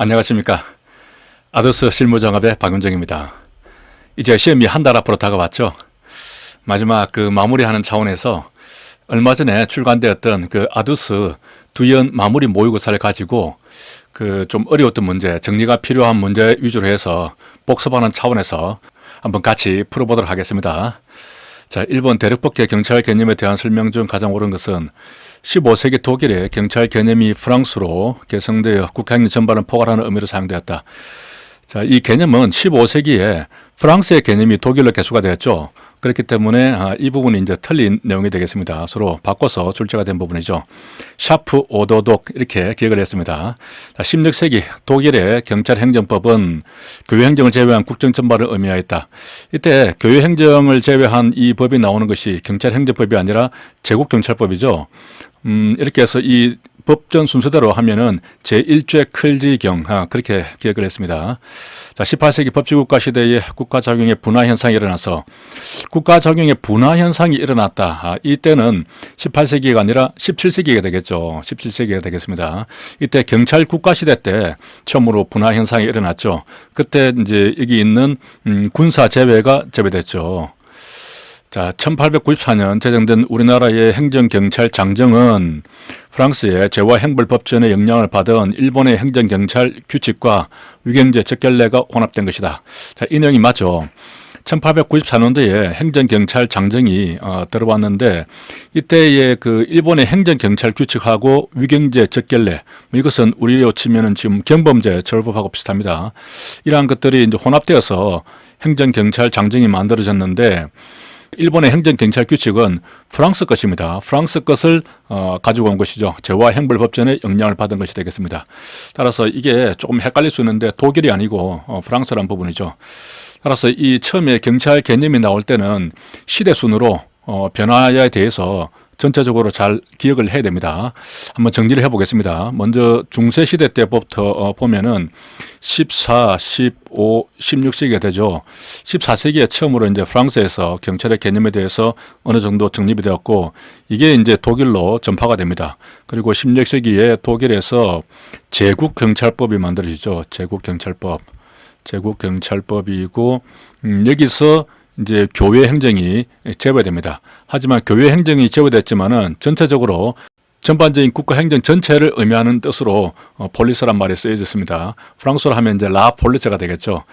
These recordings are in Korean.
안녕하십니까. 아도스 실무정합의 박윤정입니다. 이제 시험이 한 달 앞으로 다가왔죠. 마지막 마무리하는 차원에서 얼마 전에 출간되었던 아두스 두연 마무리 모의고사를 가지고 좀 어려웠던 문제, 정리가 필요한 문제 위주로 해서 복습하는 차원에서 한번 같이 풀어보도록 하겠습니다. 자, 일본 대륙법계 경찰 개념에 대한 설명 중 가장 옳은 것은 15세기 독일의 경찰 개념이 프랑스로 개성되어 국가행위 전반을 포괄하는 의미로 사용되었다. 자, 이 개념은 15세기에 프랑스의 개념이 독일로 개수가 되었죠. 그렇기 때문에 이 부분이 이제 틀린 내용이 되겠습니다. 서로 바꿔서 출제가 된 부분이죠. 샤프 오도독 이렇게 기억을 했습니다. 자, 16세기 독일의 경찰행정법은 교외행정을 제외한 국정 전반을 의미하였다. 이때 교외행정을 제외한 이 법이 나오는 것이 경찰행정법이 아니라 제국경찰법이죠. 이렇게 해서 이 법전 순서대로 하면은 제1죄 클지경 그렇게 기억을 했습니다. 자, 18세기 법치국가 시대에 국가작용의 분화 현상이 일어나서 국가작용의 분화 현상이 일어났다. 이때는 18세기가 아니라 17세기가 되겠죠. 17세기가 되겠습니다. 이때 경찰 국가 시대 때 처음으로 분화 현상이 일어났죠. 그때 이제 여기 있는 군사 제외가 제외됐죠. 자, 1894년 제정된 우리나라의 행정경찰 장정은 프랑스의 죄와 형벌법전의 영향을 받은 일본의 행정경찰 규칙과 위경제 적결례가 혼합된 것이다. 자, 이 내용이 맞죠. 1894년도에 행정경찰 장정이 들어왔는데 이때의 일본의 행정경찰 규칙하고 위경제 적결례 이것은 우리로 치면은 지금 경범죄 처벌법하고 비슷합니다. 이러한 것들이 이제 혼합되어서 행정경찰 장정이 만들어졌는데 일본의 행정경찰 규칙은 프랑스 것입니다. 프랑스 것을 가지고 온 것이죠. 죄와 형벌법전의 영향을 받은 것이 되겠습니다. 따라서 이게 조금 헷갈릴 수 있는데 독일이 아니고 프랑스라는 부분이죠. 따라서 이 처음에 경찰 개념이 나올 때는 시대 순으로 변화에 대해서 전체적으로 잘 기억을 해야 됩니다. 한번 정리를 해보겠습니다. 먼저 중세시대 때부터 보면은 14, 15, 16세기가 되죠. 14세기에 처음으로 이제 프랑스에서 경찰의 개념에 대해서 어느 정도 정립이 되었고 이게 이제 독일로 전파가 됩니다. 그리고 16세기에 독일에서 제국경찰법이 만들어지죠. 제국경찰법. 제국경찰법이고 여기서 이제 교외 행정이 제외됩니다. 하지만 교외 행정이 제외됐지만은 전체적으로 전반적인 국가 행정 전체를 의미하는 뜻으로 폴리스란 말이 쓰여졌습니다. 프랑스어로 하면 이제 라 폴리스가 되겠죠.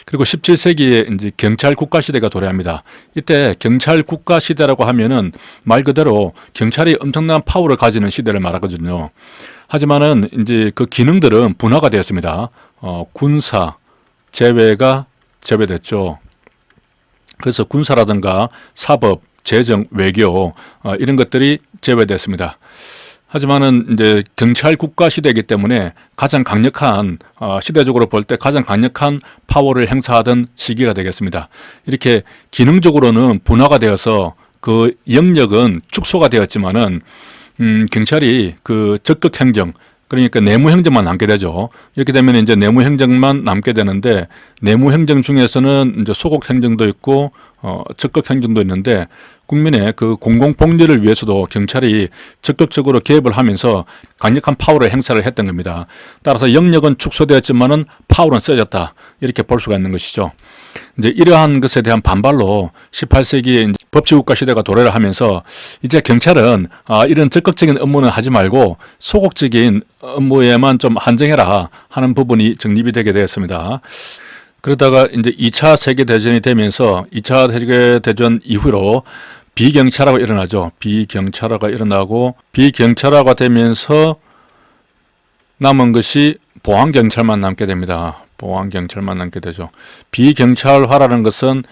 그리고 17세기에 이제 경찰 국가 시대가 도래합니다. 이때 경찰 국가 시대라고 하면은 말 그대로 경찰이 엄청난 파워를 가지는 시대를 말하거든요. 하지만은 이제 그 기능들은 분화가 되었습니다. 군사 제외가 제외됐죠. 그래서 군사라든가 사법, 재정, 외교 이런 것들이 제외됐습니다. 하지만은 이제 경찰 국가 시대이기 때문에 가장 강력한 시대적으로 볼 때 가장 강력한 파워를 행사하던 시기가 되겠습니다. 이렇게 기능적으로는 분화가 되어서 그 영역은 축소가 되었지만은 경찰이 적극 행정 그러니까 내무행정만 남게 되죠. 이렇게 되면 이제 내무행정만 남게 되는데 내무행정 중에서는 이제 소극행정도 있고 적극행정도 있는데 국민의 공공복리를 위해서도 경찰이 적극적으로 개입을 하면서 강력한 파워를 행사를 했던 겁니다. 따라서 영역은 축소되었지만은 파워는 세졌다. 이렇게 볼 수가 있는 것이죠. 이제 이러한 것에 대한 반발로 18세기에 법치국가 시대가 도래를 하면서 이제 경찰은 이런 적극적인 업무는 하지 말고 소극적인 업무에만 좀 한정해라 하는 부분이 정립이 되게 되었습니다. 그러다가 이제 2차 세계대전이 되면서 2차 세계대전 이후로 비경찰화가 일어나죠. 비경찰화가 일어나고 비경찰화가 되면서 남은 것이 보안경찰만 남게 됩니다. 보안경찰만 남게 되죠. 비경찰화라는 것은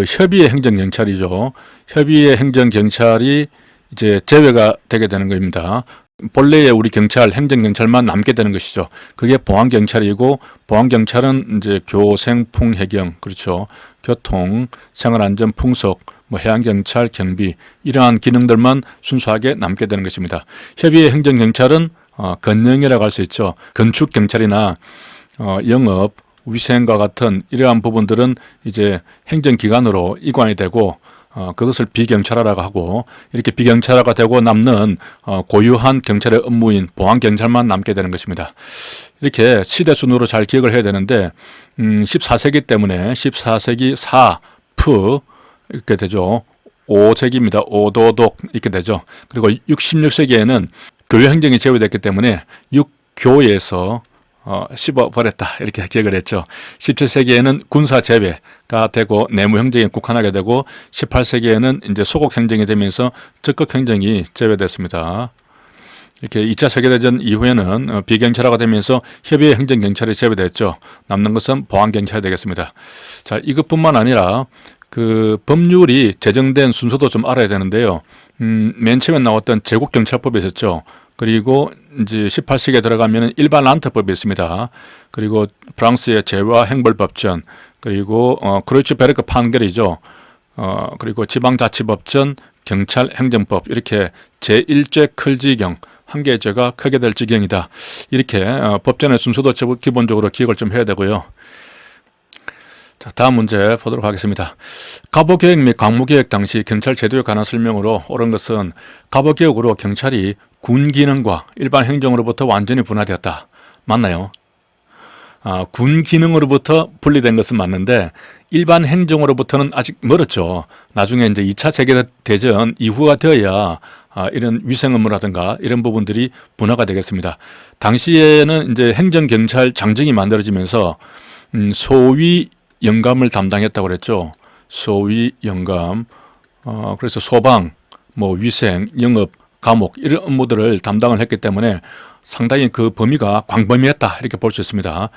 협의의 행정경찰이죠. 협의의 행정경찰이 이제 제외가 되게 되는 겁니다. 본래의 우리 경찰, 행정경찰만 남게 되는 것이죠. 그게 보안경찰이고 보안경찰은 이제 교생, 풍, 해경, 그렇죠. 교통, 생활안전, 풍속, 해양경찰, 경비 이러한 기능들만 순수하게 남게 되는 것입니다. 협의의 행정경찰은 건영이라고 할 수 있죠. 건축경찰이나 영업, 위생과 같은 이러한 부분들은 이제 행정기관으로 이관이 되고 그것을 비경찰화라고 하고, 이렇게 비경찰화가 되고 남는 고유한 경찰의 업무인 보안경찰만 남게 되는 것입니다. 이렇게 시대 순으로 잘 기억을 해야 되는데 14세기 때문에 14세기 사프 이렇게 되죠. 5세기입니다. 오도독 이렇게 되죠. 그리고 16세기에는 교회행정이 제외됐기 때문에 육교에서 씹어버렸다 이렇게 기억을 했죠. 17세기에는 군사 제외가 되고 내무행정에 국한하게 되고 18세기에는 이제 소국행정이 되면서 적극행정이 제외됐습니다. 이렇게 2차 세계대전 이후에는 비경찰화가 되면서 협의회 행정경찰이 제외됐죠. 남는 것은 보안경찰이 되겠습니다. 자, 이것뿐만 아니라 그 법률이 제정된 순서도 좀 알아야 되는데요. 맨 처음에 나왔던 제국경찰법이 있었죠. 그리고 이제 18세기에 들어가면 일반 란트법이 있습니다. 그리고 프랑스의 제와 행벌법전, 그리고 크로이츠베르크 판결이죠. 그리고 지방자치법전, 경찰행정법 이렇게 제1죄 클지경 한 개의 죄가 크게 될 지경이다. 이렇게 법전의 순서도 기본적으로 기억을 좀 해야 되고요. 자, 다음 문제 보도록 하겠습니다. 갑오개혁 및 광무개혁 당시 경찰 제도에 관한 설명으로 옳은 것은 갑오개혁으로 경찰이 군 기능과 일반 행정으로부터 완전히 분화되었다. 맞나요? 군 기능으로부터 분리된 것은 맞는데 일반 행정으로부터는 아직 멀었죠. 나중에 이제 2차 세계대전 이후가 되어야 이런 위생 업무라든가 이런 부분들이 분화가 되겠습니다. 당시에는 이제 행정경찰 장정이 만들어지면서 소위 영감을 담당했다고 그랬죠. 소위 영감. 그래서 소방, 위생, 영업, 감옥 이런 업무들을 담당을 했기 때문에 상당히 그 범위가 광범위했다 이렇게 볼 수 있습니다.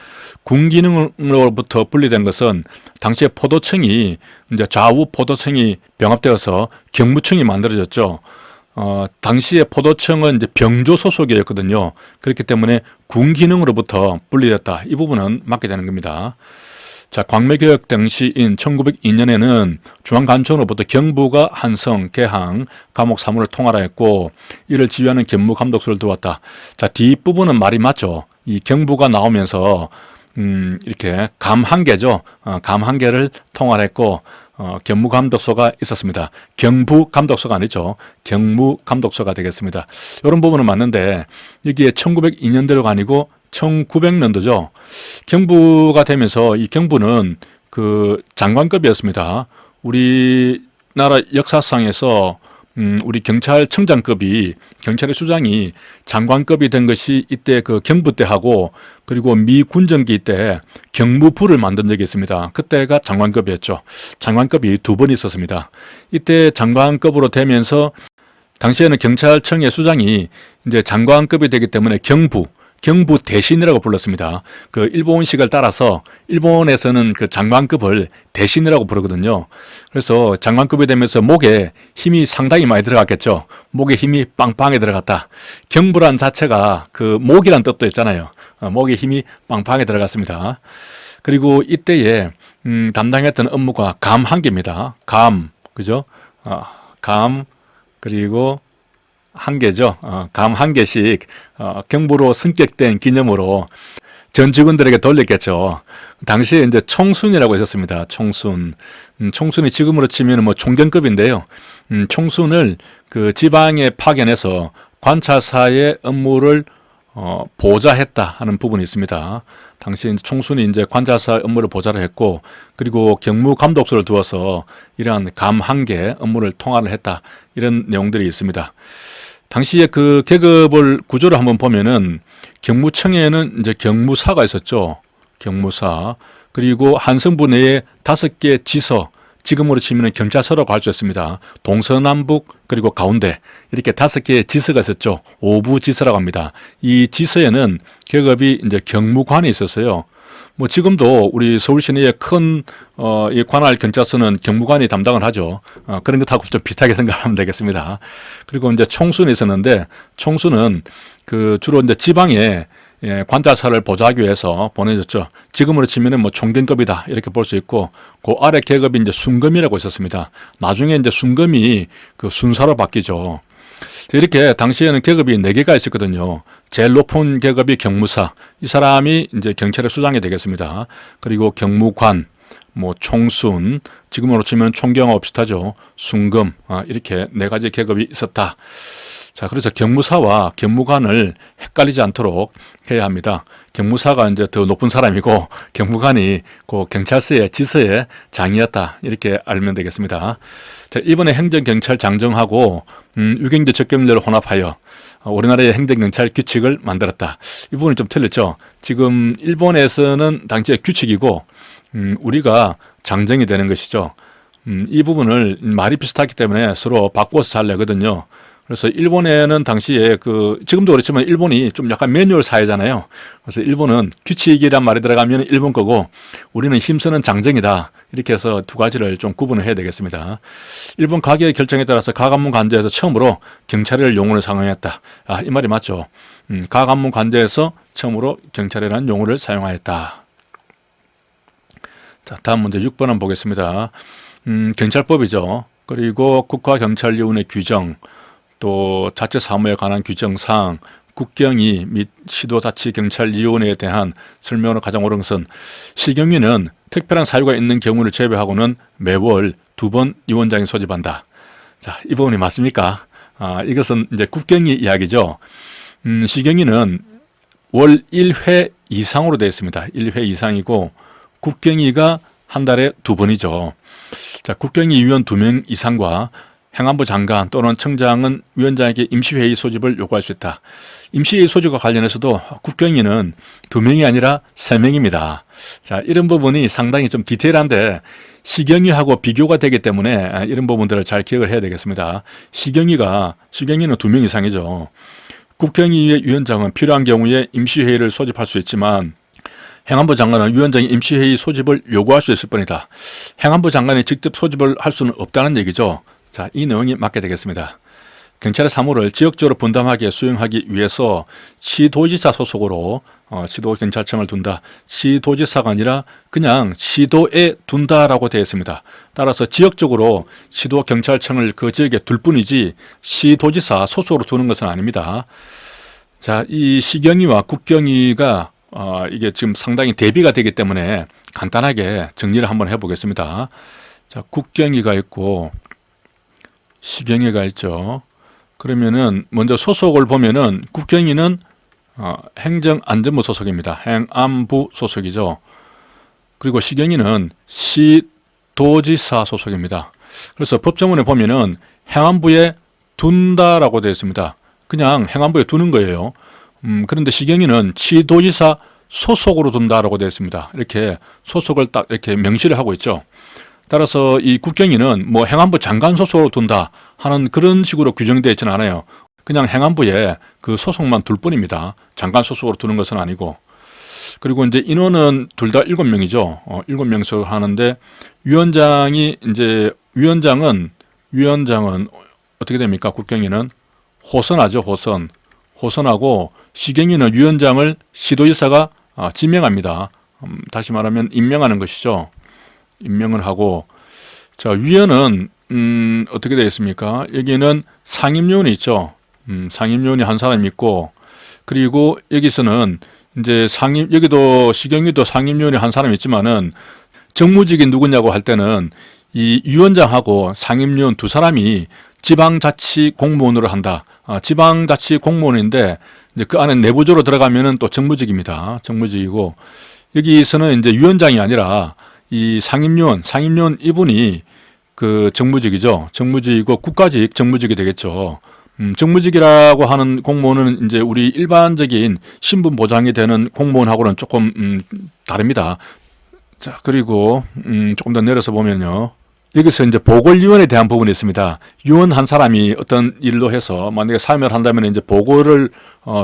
군 기능으로부터 분리된 것은 당시에 포도청이 이제 좌우 포도청이 병합되어서 경무청이 만들어졌죠. 당시에 포도청은 이제 병조 소속이었거든요. 그렇기 때문에 군 기능으로부터 분리됐다. 이 부분은 맞게 되는 겁니다. 자, 광매개혁 당시인 1902년에는 중앙관청으로부터 경부가 한성, 개항, 감옥 사무를 통할하였고 이를 지휘하는 경무감독소를 두었다. 자, 뒷부분은 말이 맞죠. 이 경부가 나오면서 이렇게 감 한 개죠. 감 한 개를 통할했고 경무감독소가 있었습니다. 경부감독소가 아니죠. 경무감독소가 되겠습니다. 이런 부분은 맞는데 여기에 1902년대로가 아니고 1900년도죠. 경부가 되면서 이 경부는 그 장관급이었습니다. 우리나라 역사상에서 우리 경찰청장급이 경찰의 수장이 장관급이 된 것이 이때 그 경부 때 하고 그리고 미 군정기 때 경무부를 만든 적이 있습니다. 그때가 장관급이었죠. 장관급이 두 번 있었습니다. 이때 장관급으로 되면서 당시에는 경찰청의 수장이 이제 장관급이 되기 때문에 경부 대신이라고 불렀습니다. 그 일본식을 따라서 일본에서는 그 장관급을 대신이라고 부르거든요. 그래서 장관급이 되면서 목에 힘이 상당히 많이 들어갔겠죠. 목에 힘이 빵빵하게 들어갔다. 경부란 자체가 그 목이란 뜻도 있잖아요. 목에 힘이 빵빵하게 들어갔습니다. 그리고 이때에 담당했던 업무가 감 한 개입니다. 감, 그죠? 감, 그리고 한 개죠. 감 한 개씩 경부로 승격된 기념으로 전 직원들에게 돌렸겠죠. 당시에 이제 총순이라고 있었습니다. 총순. 총순이 지금으로 치면 총경급인데요. 총순을 그 지방에 파견해서 관찰사의 업무를 보좌했다 하는 부분이 있습니다. 당시 총순이 이제 관찰사 업무를 보좌를 했고, 그리고 경무감독소를 두어서 이러한 감 한 개 업무를 통할을 했다. 이런 내용들이 있습니다. 당시에 그 계급을 구조를 한번 보면은 경무청에는 이제 경무사가 있었죠. 경무사. 그리고 한성부 내에 5개 지서, 지금으로 치면 경찰서라고 할 수 있습니다. 동서남북 그리고 가운데 이렇게 5개의 지서가 있었죠. 오부지서라고 합니다. 이 지서에는 계급이 이제 경무관이 있었어요. 지금도 우리 서울 시내의 큰 이 관할 경찰서는 경무관이 담당을 하죠. 그런 것하고 좀 비슷하게 생각하면 되겠습니다. 그리고 이제 총수는 있었는데, 총수는 그 주로 이제 지방에 관찰사를 보좌하기 위해서 보내줬죠. 지금으로 치면은 총경급이다 이렇게 볼 수 있고, 그 아래 계급이 이제 순검이라고 있었습니다. 나중에 이제 순검이 그 순사로 바뀌죠. 이렇게 당시에는 계급이 4개가 있었거든요. 제일 높은 계급이 경무사. 이 사람이 이제 경찰의 수장이 되겠습니다. 그리고 경무관, 뭐 총순, 지금으로 치면 총경하고 비슷하죠. 순금, 이렇게 네 가지 계급이 있었다. 자, 그래서 경무사와 경무관을 헷갈리지 않도록 해야 합니다. 경무사가 이제 더 높은 사람이고 경무관이 그 경찰서의 지서의 장이었다. 이렇게 알면 되겠습니다. 자, 이번에 행정경찰장정하고 유경제 적경례를 혼합하여 우리나라의 행정경찰 규칙을 만들었다. 이 부분이 좀 틀렸죠. 지금 일본에서는 당시의 규칙이고 우리가 장정이 되는 것이죠. 이 부분을 말이 비슷하기 때문에 서로 바꿔서 잘 내거든요. 그래서 일본에는 당시에 지금도 그렇지만 일본이 좀 약간 매뉴얼 사회잖아요. 그래서 일본은 규칙이란 말이 들어가면 일본 거고 우리는 힘쓰는 장정이다. 이렇게 해서 두 가지를 좀 구분을 해야 되겠습니다. 일본 가계의 결정에 따라서 가관문 관제에서 처음으로 경찰을 용어를 사용했다. 이 말이 맞죠. 가관문 관제에서 처음으로 경찰이라는 용어를 사용하였다. 자, 다음 문제 6번 한번 보겠습니다. 경찰법이죠. 그리고 국가경찰위원회 규정, 또 자체 사무에 관한 규정사항, 국경위 및 시도자치경찰위원회에 대한 설명으로 가장 옳은 것은 시경위는 특별한 사유가 있는 경우를 제외하고는 매월 2번 위원장이 소집한다. 자, 이 부분이 맞습니까? 이것은 이제 국경위 이야기죠. 시경위는 월 1회 이상으로 되어 있습니다. 1회 이상이고 국경위가 한 달에 2번이죠. 자, 국경위 위원 2명 이상과 행안부 장관 또는 청장은 위원장에게 임시회의 소집을 요구할 수 있다. 임시회의 소집과 관련해서도 국경위는 2명이 아니라 3명입니다. 자, 이런 부분이 상당히 좀 디테일한데 시경위하고 비교가 되기 때문에 이런 부분들을 잘 기억을 해야 되겠습니다. 시경위는 2명 이상이죠. 국경위의 위원장은 필요한 경우에 임시회의를 소집할 수 있지만 행안부 장관은 위원장이 임시회의 소집을 요구할 수 있을 뿐이다. 행안부 장관이 직접 소집을 할 수는 없다는 얘기죠. 자, 이 내용이 맞게 되겠습니다. 경찰의 사무를 지역적으로 분담하게 수행하기 위해서 시도지사 소속으로 시도경찰청을 둔다. 시도지사가 아니라 그냥 시도에 둔다라고 되어 있습니다. 따라서 지역적으로 시도경찰청을 그 지역에 둘 뿐이지 시도지사 소속으로 두는 것은 아닙니다. 자, 이 시경위와 국경위가 이게 지금 상당히 대비가 되기 때문에 간단하게 정리를 한번 해보겠습니다. 자, 국경위가 있고 시경위가 있죠. 그러면은 먼저 소속을 보면은 국경위는 행정안전부 소속입니다. 행안부 소속이죠. 그리고 시경위는 시도지사 소속입니다. 그래서 법조문에 보면은 행안부에 둔다라고 되어 있습니다. 그냥 행안부에 두는 거예요. 그런데 시경위는 시도지사 소속으로 둔다라고 되어 있습니다. 이렇게 소속을 딱 이렇게 명시를 하고 있죠. 따라서 이 국경위는 뭐 행안부 장관 소속으로 둔다 하는 그런 식으로 규정되어 있지는 않아요. 그냥 행안부에 그 소속만 둘 뿐입니다. 장관 소속으로 두는 것은 아니고. 그리고 이제 인원은 둘 다 7명이죠. 7명씩 하는데 위원장은 어떻게 됩니까? 국경위는 호선하죠. 호선하고 시경위는 위원장을 시도지사가 지명합니다. 다시 말하면 임명하는 것이죠. 임명을 하고, 자, 위원은 어떻게 되어 있습니까? 여기는 상임위원이 있죠. 상임위원이 한 사람 있고, 그리고 여기서는 이제 여기도 시경위도 상임위원이 한 사람 있지만은 정무직이 누구냐고 할 때는 이 위원장하고 상임위원 두 사람이 지방자치 공무원으로 한다. 지방자치 공무원인데 이제 그 안에 내부적으로 들어가면은 또 정무직입니다. 정무직이고, 여기서는 이제 위원장이 아니라 이 상임위원 이분이 그 정무직이죠. 정무직이고 국가직 정무직이 되겠죠. 정무직이라고 하는 공무원은 이제 우리 일반적인 신분 보장이 되는 공무원하고는 조금 다릅니다. 자, 그리고 조금 더 내려서 보면요. 여기서 이제 보궐위원에 대한 부분이 있습니다. 위원 한 사람이 어떤 일로 해서 만약에 사임을 한다면 이제 보궐을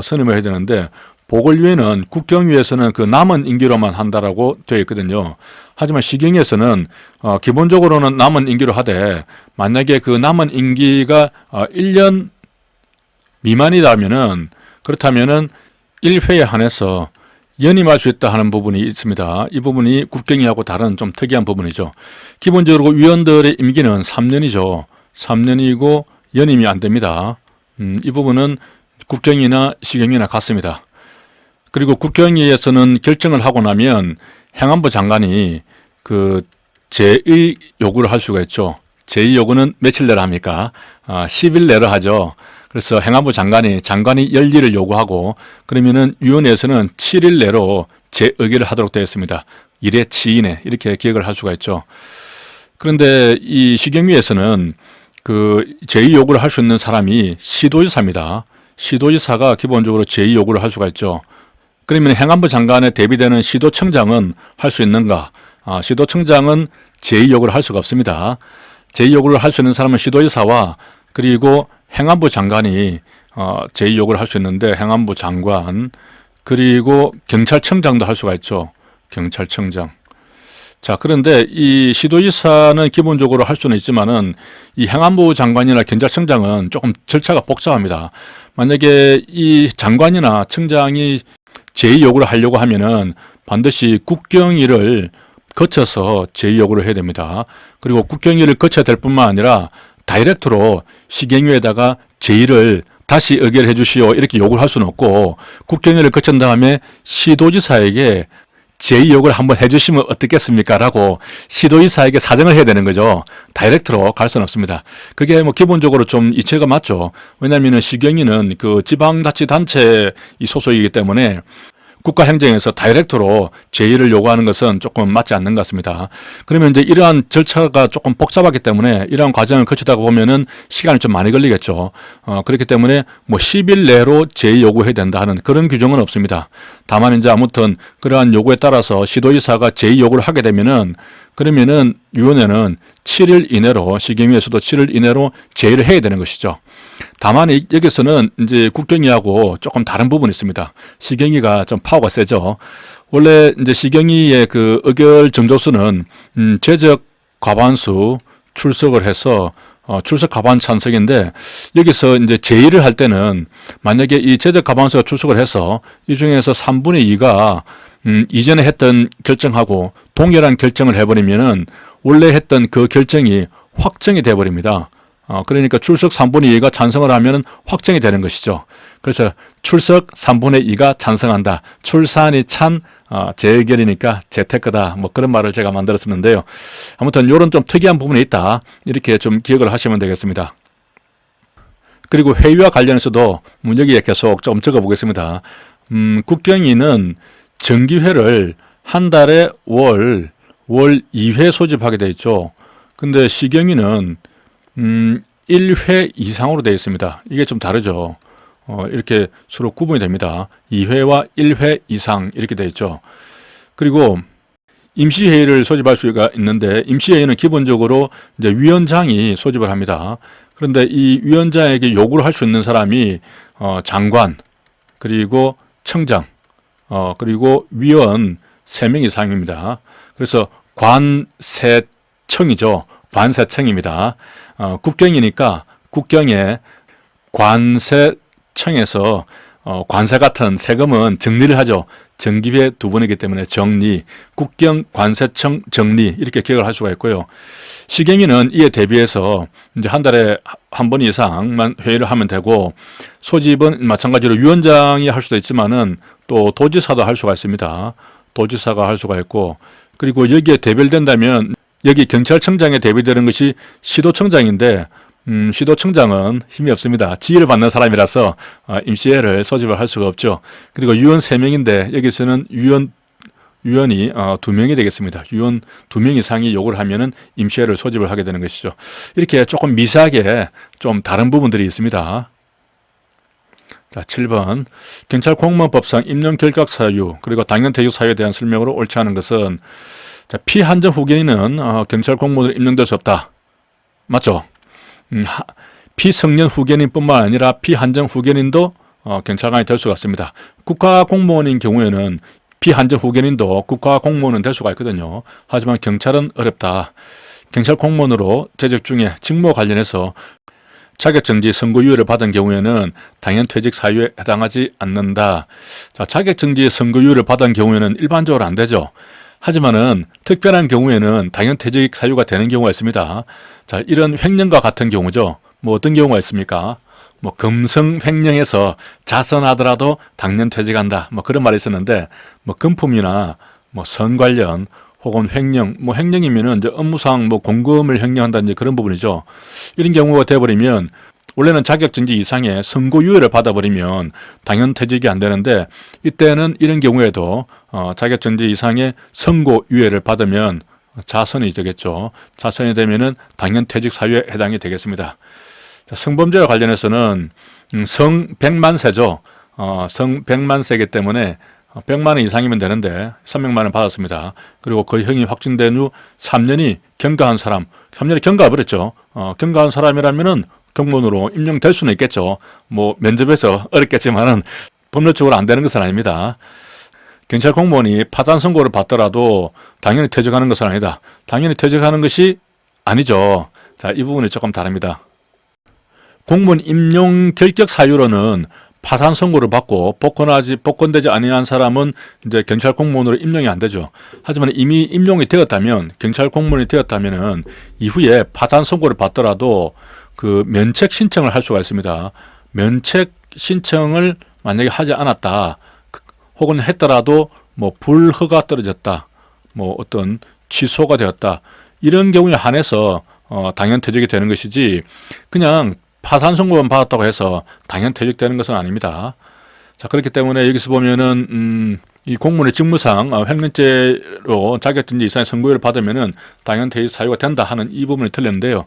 선임을 해야 되는데 보궐위원회는 국경위에서는 그 남은 임기로만 한다라고 되어 있거든요. 하지만 시경위에서는 기본적으로는 남은 임기로 하되 만약에 그 남은 임기가 1년 미만이라면은 그렇다면은 1회에 한해서 연임할 수 있다 하는 부분이 있습니다. 이 부분이 국경위하고 다른 좀 특이한 부분이죠. 기본적으로 위원들의 임기는 3년이죠. 3년이고 연임이 안 됩니다. 이 부분은 국경위나 시경위나 같습니다. 그리고 국경위에서는 결정을 하고 나면 행안부 장관이 그 제의 요구를 할 수가 있죠. 제의 요구는 며칠 내로 합니까? 10일 내로 하죠. 그래서 행안부 장관이 열리를 요구하고 그러면은 위원회에서는 7일 내로 재의결을 하도록 되어 있습니다. 일의 치이네 이렇게 기억을 할 수가 있죠. 그런데 이 시경위에서는 그 제의 요구를 할 수 있는 사람이 시도지사입니다. 시도지사가 기본적으로 제의 요구를 할 수가 있죠. 그러면 행안부 장관에 대비되는 시도청장은 할 수 있는가? 시도청장은 제의 요구를 할 수가 없습니다. 제의 요구를 할 수 있는 사람은 시도지사와 그리고 행안부 장관이 제의 요구를 할 수 있는데 행안부 장관 그리고 경찰청장도 할 수가 있죠. 경찰청장. 자, 그런데 이 시도지사는 기본적으로 할 수는 있지만은 이 행안부 장관이나 경찰청장은 조금 절차가 복잡합니다. 만약에 이 장관이나 청장이 제의 요구를 하려고 하면은 반드시 국경위를 거쳐서 제의 요구를 해야 됩니다. 그리고 국경위를 거쳐야 될 뿐만 아니라 다이렉트로 시경위에다가 제의를 다시 의결해 주시오 이렇게 요구를 할 수는 없고 국경위를 거친 다음에 시도지사에게 제의 요구를 한번 해주시면 어떻겠습니까? 라고 시도지사에게 사정을 해야 되는 거죠. 다이렉트로 갈 수는 없습니다. 그게 뭐 기본적으로 좀 이치가 맞죠. 왜냐하면 시경위는 그 지방자치단체 소속이기 때문에 국가행정에서 다이렉트로 제의를 요구하는 것은 조금 맞지 않는 것 같습니다. 그러면 이제 이러한 절차가 조금 복잡하기 때문에 이러한 과정을 거치다 보면은 시간이 좀 많이 걸리겠죠. 그렇기 때문에 뭐 10일 내로 제의 요구해야 된다 하는 그런 규정은 없습니다. 다만 이제 아무튼 그러한 요구에 따라서 시도지사가 제의 요구를 하게 되면은 그러면은 위원회는 7일 이내로 시경위에서도 7일 이내로 제의를 해야 되는 것이죠. 다만 여기서는 이제 국경위하고 조금 다른 부분이 있습니다. 시경위가 좀 파워가 세죠. 원래 이제 시경위의 그 의결 정족수는 제적 과반수 출석을 해서 출석 과반 찬성인데 여기서 이제 제의를 할 때는 만약에 이 제적 과반수가 출석을 해서 이 중에서 3분의 2가 이전에 했던 결정하고 동일한 결정을 해버리면은 원래 했던 그 결정이 확정이 돼버립니다. 그러니까 출석 3분의 2가 찬성을 하면 확정이 되는 것이죠. 그래서 출석 3분의 2가 찬성한다. 출산이 찬 재의결이니까 재테크다. 뭐 그런 말을 제가 만들었었는데요. 아무튼 이런 좀 특이한 부분이 있다. 이렇게 좀 기억을 하시면 되겠습니다. 그리고 회의와 관련해서도 여기에 계속 좀 적어보겠습니다. 국경위는 정기회를 한 달에 월 2회 소집하게 되어 있죠. 근데 시경위는 1회 이상으로 되어 있습니다. 이게 좀 다르죠. 이렇게 서로 구분이 됩니다. 2회와 1회 이상 이렇게 되어 있죠. 그리고 임시회의를 소집할 수가 있는데 임시회의는 기본적으로 이제 위원장이 소집을 합니다. 그런데 이 위원장에게 요구를 할 수 있는 사람이 장관 그리고 청장 그리고 위원 3명 이상입니다. 그래서 관세청이죠. 관세청입니다. 국경이니까 국경에 관세청에서 관세 같은 세금은 정리를 하죠. 정기회 2번이기 때문에 정리, 국경 관세청 정리 이렇게 기억을 할 수가 있고요. 시경위는 이에 대비해서 이제 한 달에 한 번 이상만 회의를 하면 되고 소집은 마찬가지로 위원장이 할 수도 있지만은 또 도지사도 할 수가 있습니다. 도지사가 할 수가 있고 그리고 여기에 대별된다면 여기 경찰청장에 대비되는 것이 시도청장인데 시도청장은 힘이 없습니다. 지휘를 받는 사람이라서 임시회를 소집을 할 수가 없죠. 그리고 위원 3명인데 여기서는 위원이 2명이 되겠습니다. 위원 2명 이상이 요구를 하면은 임시회를 소집을 하게 되는 것이죠. 이렇게 조금 미세하게 좀 다른 부분들이 있습니다. 자, 7번. 경찰 공무원법상 임용 결각 사유 그리고 당연퇴직 사유에 대한 설명으로 옳지 않은 것은 자, 피한정 후견인은 경찰 공무원으로 임명될 수 없다. 맞죠? 피성년 후견인뿐만 아니라 피한정 후견인도 경찰관이 될 수가 있습니다. 국가공무원인 경우에는 피한정 후견인도 국가공무원은 될 수가 있거든요. 하지만 경찰은 어렵다. 경찰 공무원으로 재직 중에 직무 관련해서 자격정지 선고유예를 받은 경우에는 당연퇴직 사유에 해당하지 않는다. 자, 자격정지 선고유예를 받은 경우에는 일반적으로 안 되죠. 하지만은 특별한 경우에는 당연퇴직 사유가 되는 경우가 있습니다. 자, 이런 횡령과 같은 경우죠. 뭐 어떤 경우가 있습니까? 뭐 금성 횡령해서 자선하더라도 당연퇴직한다. 뭐 그런 말이 있었는데 뭐 금품이나 뭐 선 관련 혹은 횡령, 뭐 횡령이면은 이제 업무상 뭐 공금을 횡령한다는 이제 그런 부분이죠. 이런 경우가 돼버리면 원래는 자격정지 이상의 선고유예를 받아버리면 당연퇴직이 안 되는데 이때는 이런 경우에도 자격정지 이상의 선고유예를 받으면 자선이 되겠죠. 자선이 되면은 당연퇴직 사유에 해당이 되겠습니다. 자, 성범죄와 관련해서는 성백만세죠. 성백만세이기 때문에 100만 원 이상이면 되는데 300만 원 받았습니다. 그리고 그 형이 확진된 후 3년이 경과한 사람, 3년이 경과해버렸죠. 경과한 사람이라면은 공무원으로 임용될 수는 있겠죠. 뭐 면접에서 어렵겠지만은 법률적으로 안 되는 것은 아닙니다. 경찰 공무원이 파산 선고를 받더라도 당연히 퇴직하는 것은 아니다. 당연히 퇴직하는 것이 아니죠. 자, 이 부분이 조금 다릅니다. 공무원 임용 결격 사유로는 파산 선고를 받고 복권되지 아니한 사람은 이제 경찰 공무원으로 임용이 안 되죠. 하지만 이미 임용이 되었다면, 경찰 공무원이 되었다면은 이후에 파산 선고를 받더라도 그 면책 신청을 할 수가 있습니다. 면책 신청을 만약에 하지 않았다, 혹은 했더라도 뭐 불허가 떨어졌다, 뭐 어떤 취소가 되었다, 이런 경우에 한해서 당연퇴직이 되는 것이지, 그냥 파산 선고만 받았다고 해서 당연퇴직되는 것은 아닙니다. 자, 그렇기 때문에 여기서 보면은 이 공무원의 직무상 횡령죄로 자격정지 이상의 선고유예를 받으면은 당연퇴직 사유가 된다 하는 이 부분이 틀렸는데요.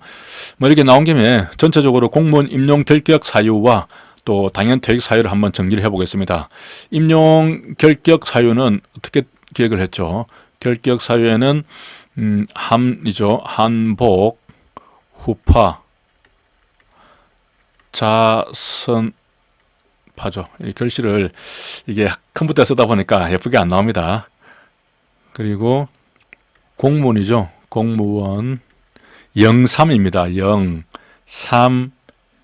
뭐 이렇게 나온 김에 전체적으로 공무원 임용 결격 사유와 또 당연퇴직 사유를 한번 정리를 해보겠습니다. 임용 결격 사유는 어떻게 기획을 했죠? 결격 사유에는 함이죠. 한복, 후파, 자선파죠. 이 글씨를 이게 컴퓨터에 쓰다 보니까 예쁘게 안 나옵니다. 그리고 공무원이죠. 공무원 03입니다. 03,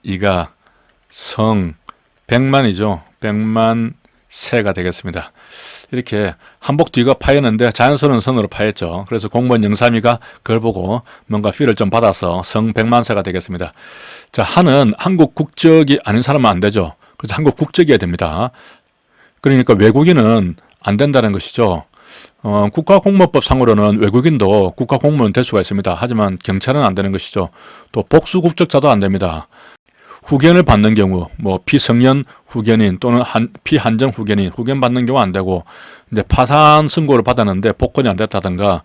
이가 성, 100만이죠. 100만 세가 되겠습니다. 이렇게 한복 뒤가 파였는데 자연스러운 선으로 파였죠. 그래서 공무원 03이가 그걸 보고 뭔가 필을 좀 받아서 성 100만세가 되겠습니다. 자, 한은 한국 국적이 아닌 사람은 안 되죠. 그래서 한국 국적이어야 됩니다. 그러니까 외국인은 안 된다는 것이죠. 국가공무원법 상으로는 외국인도 국가공무원 될 수가 있습니다. 하지만 경찰은 안 되는 것이죠. 또 복수국적자도 안 됩니다. 후견을 받는 경우, 뭐 피성년 후견인 또는 피한정 후견인, 후견 받는 경우 안 되고, 이제 파산 선고를 받았는데 복권이 안 됐다든가,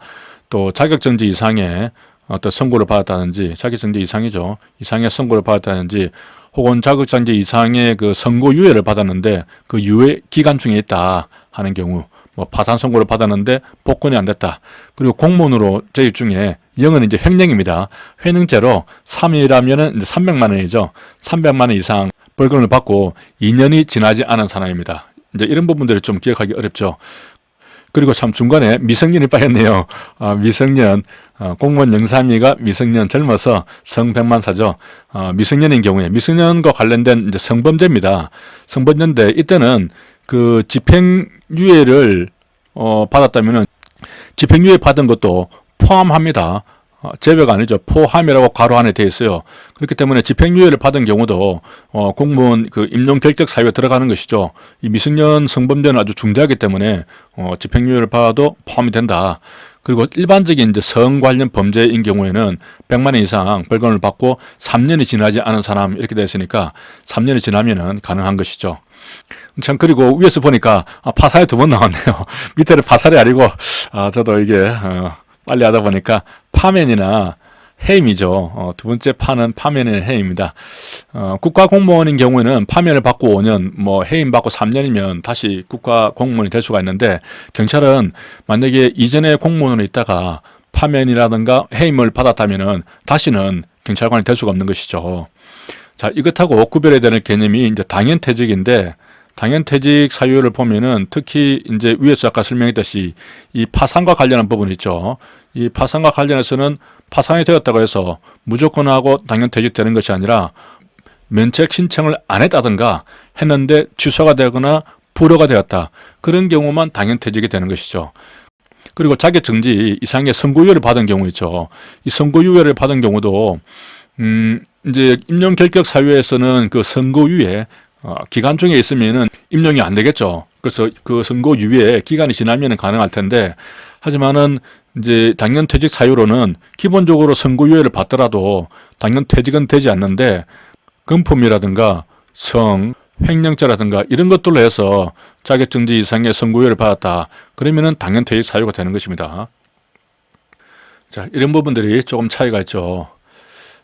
또 자격정지 이상의 어떤 선고를 받았다든지, 자격정지 이상이죠. 이상의 선고를 받았다든지, 혹은 자격정지 이상의 그 선고유예를 받았는데 그 유예 기간 중에 있다 하는 경우, 뭐 파산 선고를 받았는데 복권이 안 됐다. 그리고 공무원으로 재입 중에 0은 이제 횡령입니다. 횡령죄로 3이라면은 이제 300만 원이죠. 300만 원 이상 벌금을 받고 2년이 지나지 않은 사람입니다. 이제 이런 부분들을 좀 기억하기 어렵죠. 그리고 참 중간에 미성년이 빠졌네요. 미성년, 공무원 032가 미성년 젊어서 성 100만사죠. 미성년인 경우에, 미성년과 관련된 이제 성범죄입니다. 성범죄인데 이때는 그 집행유예를 받았다면은 집행유예 받은 것도 포함합니다. 제외가 아니죠. 포함이라고 괄호 안에 되어 있어요. 그렇기 때문에 집행유예를 받은 경우도 공무원 그 임용 결격 사유에 들어가는 것이죠. 이 미성년 성범죄는 아주 중대하기 때문에 집행유예를 받아도 포함이 된다. 그리고 일반적인 이제 성 관련 범죄인 경우에는 100만 원 이상 벌금을 받고 3년이 지나지 않은 사람 이렇게 되어 있으니까 3년이 지나면은 가능한 것이죠. 참, 그리고 위에서 보니까 파살이 2번 나왔네요. 밑에는 파살이 아니고 저도 이게 빨리 하다 보니까 파면이나 해임이죠. 두 번째 파는 파면이나 해임입니다. 국가공무원인 경우에는 파면을 받고 5년, 뭐 해임 받고 3년이면 다시 국가공무원이 될 수가 있는데, 경찰은 만약에 이전에 공무원으로 있다가 파면이라든가 해임을 받았다면은 다시는 경찰관이 될 수가 없는 것이죠. 자, 이것하고 구별해야 되는 개념이 이제 당연퇴직인데, 당연퇴직 사유를 보면은 특히 이제 위에서 아까 설명했듯이 이 파산과 관련한 부분이 있죠. 이 파산과 관련해서는 파산이 되었다고 해서 무조건 하고 당연퇴직되는 것이 아니라 면책 신청을 안 했다든가 했는데 취소가 되거나 불허가 되었다. 그런 경우만 당연퇴직이 되는 것이죠. 그리고 자격정지 이상의 선고유예를 받은 경우 있죠. 이 선고유예를 받은 경우도 이제 임용 결격 사유에서는 그 선고유예 기간 중에 있으면은 임용이 안 되겠죠. 그래서 그 선고유예 기간이 지나면은 가능할 텐데, 하지만은 이제 당연퇴직 사유로는 기본적으로 선고유예를 받더라도 당연퇴직은 되지 않는데 금품이라든가 성, 횡령죄라든가 이런 것들로 해서 자격정지 이상의 선고유예를 받았다. 그러면은 당연퇴직 사유가 되는 것입니다. 자, 이런 부분들이 조금 차이가 있죠.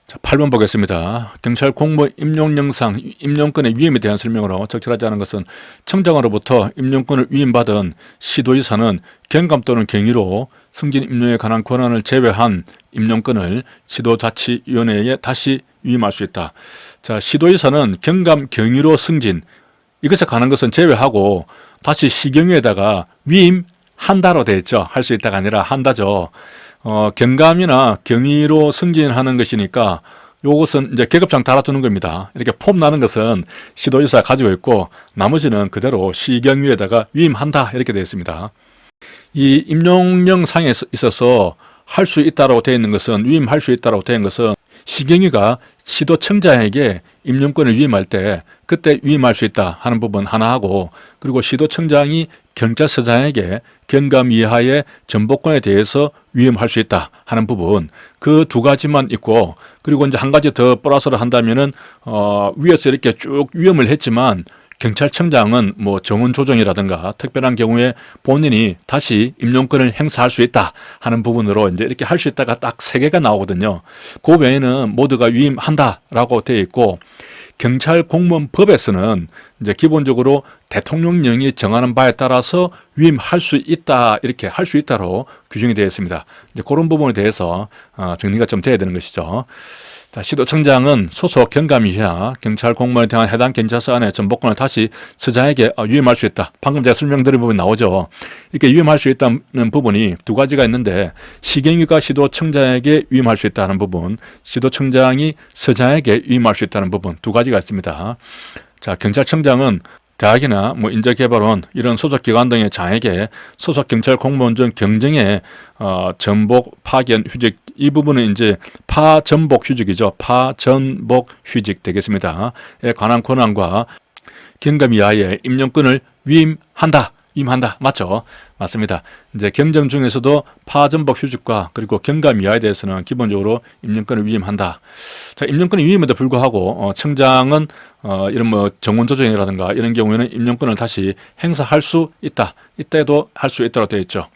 자, 8번 보겠습니다. 경찰 공무원 임용 영상, 임용권의 위임에 대한 설명으로 적절하지 않은 것은 청장으로부터 임용권을 위임받은 시도의사는 경감 또는 경위로 승진 임용에 관한 권한을 제외한 임용권을 시도자치위원회에 다시 위임할 수 있다. 자, 시도의사는 경감 경위로 승진, 이것에 관한 것은 제외하고 다시 시경위에다가 위임한다로 되어 있죠. 할 수 있다가 아니라 한다죠. 경감이나 경위로 승진하는 것이니까 요것은 이제 계급장 달아두는 겁니다. 이렇게 폼 나는 것은 시도지사가 가지고 있고 나머지는 그대로 시경위에다가 위임한다 이렇게 되어 있습니다. 이 임용령상에 있어서 할 수 있다라고 되어 있는 것은 위임할 수 있다라고 되어 있는 것은 시경위가 시도청장에게 임용권을 위임할 때 그때 위임할 수 있다 하는 부분 하나 하고, 그리고 시도청장이 경찰서장에게 경감 이하의 전복권에 대해서 위임할 수 있다 하는 부분, 그 두 가지만 있고, 그리고 이제 한 가지 더 플러스를 한다면은 위에서 이렇게 쭉 위임을 했지만 경찰청장은 뭐 정원 조정이라든가 특별한 경우에 본인이 다시 임용권을 행사할 수 있다 하는 부분으로 이제 이렇게 할 수 있다가 딱 세 개가 나오거든요. 그 외에는 모두가 위임한다라고 되어 있고, 경찰 공무원법에서는 이제 기본적으로 대통령령이 정하는 바에 따라서 위임할 수 있다, 이렇게 할 수 있다로 규정이 되어 있습니다. 이제 그런 부분에 대해서 정리가 좀 돼야 되는 것이죠. 자, 시도청장은 소속 경감 이하 경찰 공무원에 대한 해당 경찰서 안에 전복권을 다시 서장에게 위임할 수 있다. 방금 제가 설명드린 부분이 나오죠. 이렇게 위임할 수 있다는 부분이 두 가지가 있는데, 시경위가 시도청장에게 위임할 수 있다는 부분, 시도청장이 서장에게 위임할 수 있다는 부분, 두 가지가 있습니다. 자, 경찰청장은 대학이나 뭐 인재개발원 이런 소속기관 등의 장에게 소속 경찰 공무원 중 경정에 전복, 파견, 휴직, 이 부분은 이제 파전복 휴직이죠. 파전복 휴직 되겠습니다. 에 관한 권한과 경감 이하의 임용권을 위임한다. 맞죠? 맞습니다. 이제 경정 중에서도 파전복 휴직과 그리고 경감 이하에 대해서는 기본적으로 임용권을 위임한다. 자, 임용권이 위임에도 불구하고 청장은 이런 뭐 정원 조정이라든가 이런 경우에는 임용권을 다시 행사할 수 있다. 이때도 할 수 있도록 되어 있죠.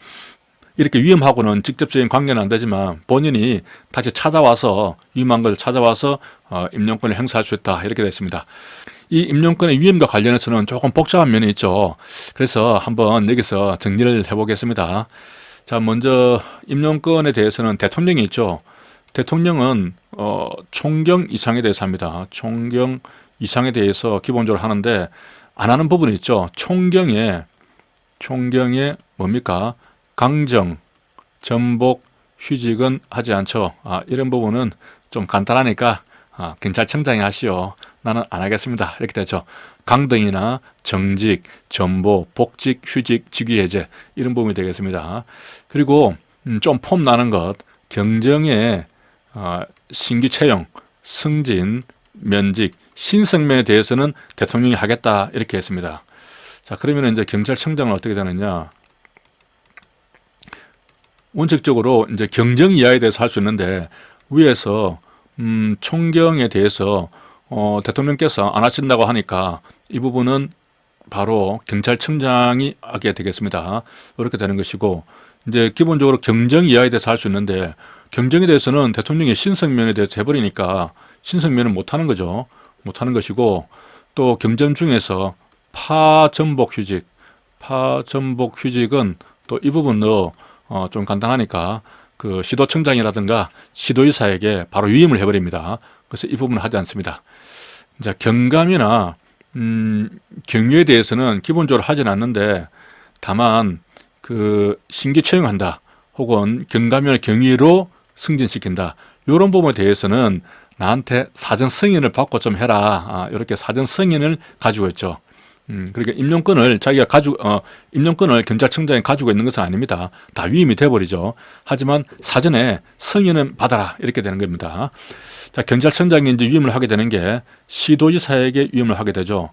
이렇게 위임하고는 직접적인 관계는 안 되지만 본인이 다시 찾아와서 위임한 것을 찾아와서 임용권을 행사할 수 있다 이렇게 되어 있습니다. 이 임용권의 위임과 관련해서는 조금 복잡한 면이 있죠. 그래서 한번 여기서 정리를 해보겠습니다. 자, 먼저 임용권에 대해서는 대통령이 있죠. 대통령은 총경 이상에 대해서 합니다. 총경 이상에 대해서 기본적으로 하는데 안 하는 부분이 있죠. 총경에 뭡니까? 강정, 전복, 휴직은 하지 않죠. 이런 부분은 좀 간단하니까 경찰청장이 하시오. 나는 안 하겠습니다. 이렇게 되죠. 강등이나 정직, 전복, 복직, 휴직, 직위해제 이런 부분이 되겠습니다. 그리고 좀 폼 나는 것, 경정에 신규 채용, 승진, 면직, 신성면에 대해서는 대통령이 하겠다 이렇게 했습니다. 자, 그러면 이제 경찰청장은 어떻게 되느냐? 원칙적으로 이제 경정 이하에 대해서 할 수 있는데 위에서 총경에 대해서 대통령께서 안 하신다고 하니까 이 부분은 바로 경찰청장이 하게 되겠습니다. 이렇게 되는 것이고, 이제 기본적으로 경정 이하에 대해서 할 수 있는데 경정에 대해서는 대통령이 신성면에 대해서 해버리니까 신성면은 못하는 거죠. 못하는 것이고, 또 경정 중에서 파전복 휴직은 또 이 부분도 좀 간단하니까 그 시도청장이라든가 시도의사에게 바로 위임을 해버립니다. 그래서 이 부분은 하지 않습니다. 자, 경감이나 경위에 대해서는 기본적으로 하지는 않는데, 다만 그 신규 채용한다 혹은 경감이나 경위로 승진시킨다 이런 부분에 대해서는 나한테 사전 승인을 받고 좀 해라. 이렇게 사전 승인을 가지고 있죠. 그러니까 임용권을 임용권을 경찰청장이 가지고 있는 것은 아닙니다. 다 위임이 돼버리죠. 하지만 사전에 승인은 받아라 이렇게 되는 겁니다. 자, 경찰청장이 이제 위임을 하게 되는 게 시도지사에게 위임을 하게 되죠.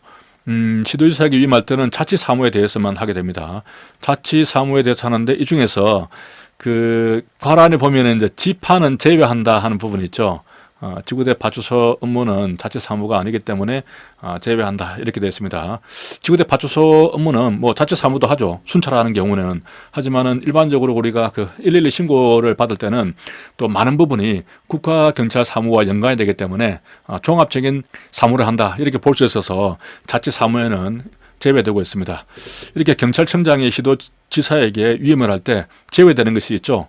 시도지사에게 위임할 때는 자치사무에 대해서만 하게 됩니다. 자치사무에 대해서 하는데 이 중에서 그 괄안에 보면은 이제 지파는 제외한다 하는 부분이 있죠. 지구대 파출소 업무는 자체 사무가 아니기 때문에 제외한다 이렇게 되어 있습니다. 지구대 파출소 업무는 뭐 자체 사무도 하죠. 순찰하는 경우는. 하지만은 일반적으로 우리가 그 112 신고를 받을 때는 또 많은 부분이 국가 경찰 사무와 연관이 되기 때문에 종합적인 사무를 한다 이렇게 볼 수 있어서 자체 사무에는 제외되고 있습니다. 이렇게 경찰청장이 시도지사에게 위임을 할 때 제외되는 것이 있죠.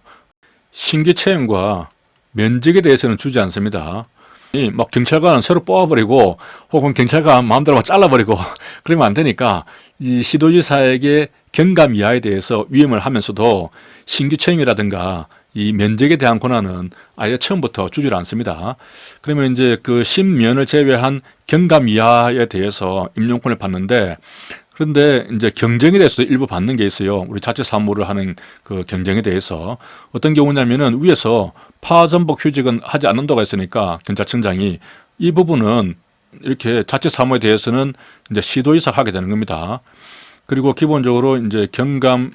신규 채용과 면직에 대해서는 주지 않습니다. 막 경찰관은 새로 뽑아버리고 혹은 경찰관 마음대로 막 잘라버리고 그러면 안 되니까 이 시도지사에게 경감 이하에 대해서 위임을 하면서도 신규 채용이라든가 이 면직에 대한 권한은 아예 처음부터 주질 않습니다. 그러면 이제 그 신면을 제외한 경감 이하에 대해서 임용권을 받는데, 그런데 이제 경정에 대해서도 일부 받는 게 있어요. 우리 자체 사무를 하는 그 경정에 대해서 어떤 경우냐면은 위에서 파전복 휴직은 하지 않는다고 했으니까 경찰청장이 이 부분은 이렇게 자체 사무에 대해서는 이제 시도이사가 하게 되는 겁니다. 그리고 기본적으로 이제 경감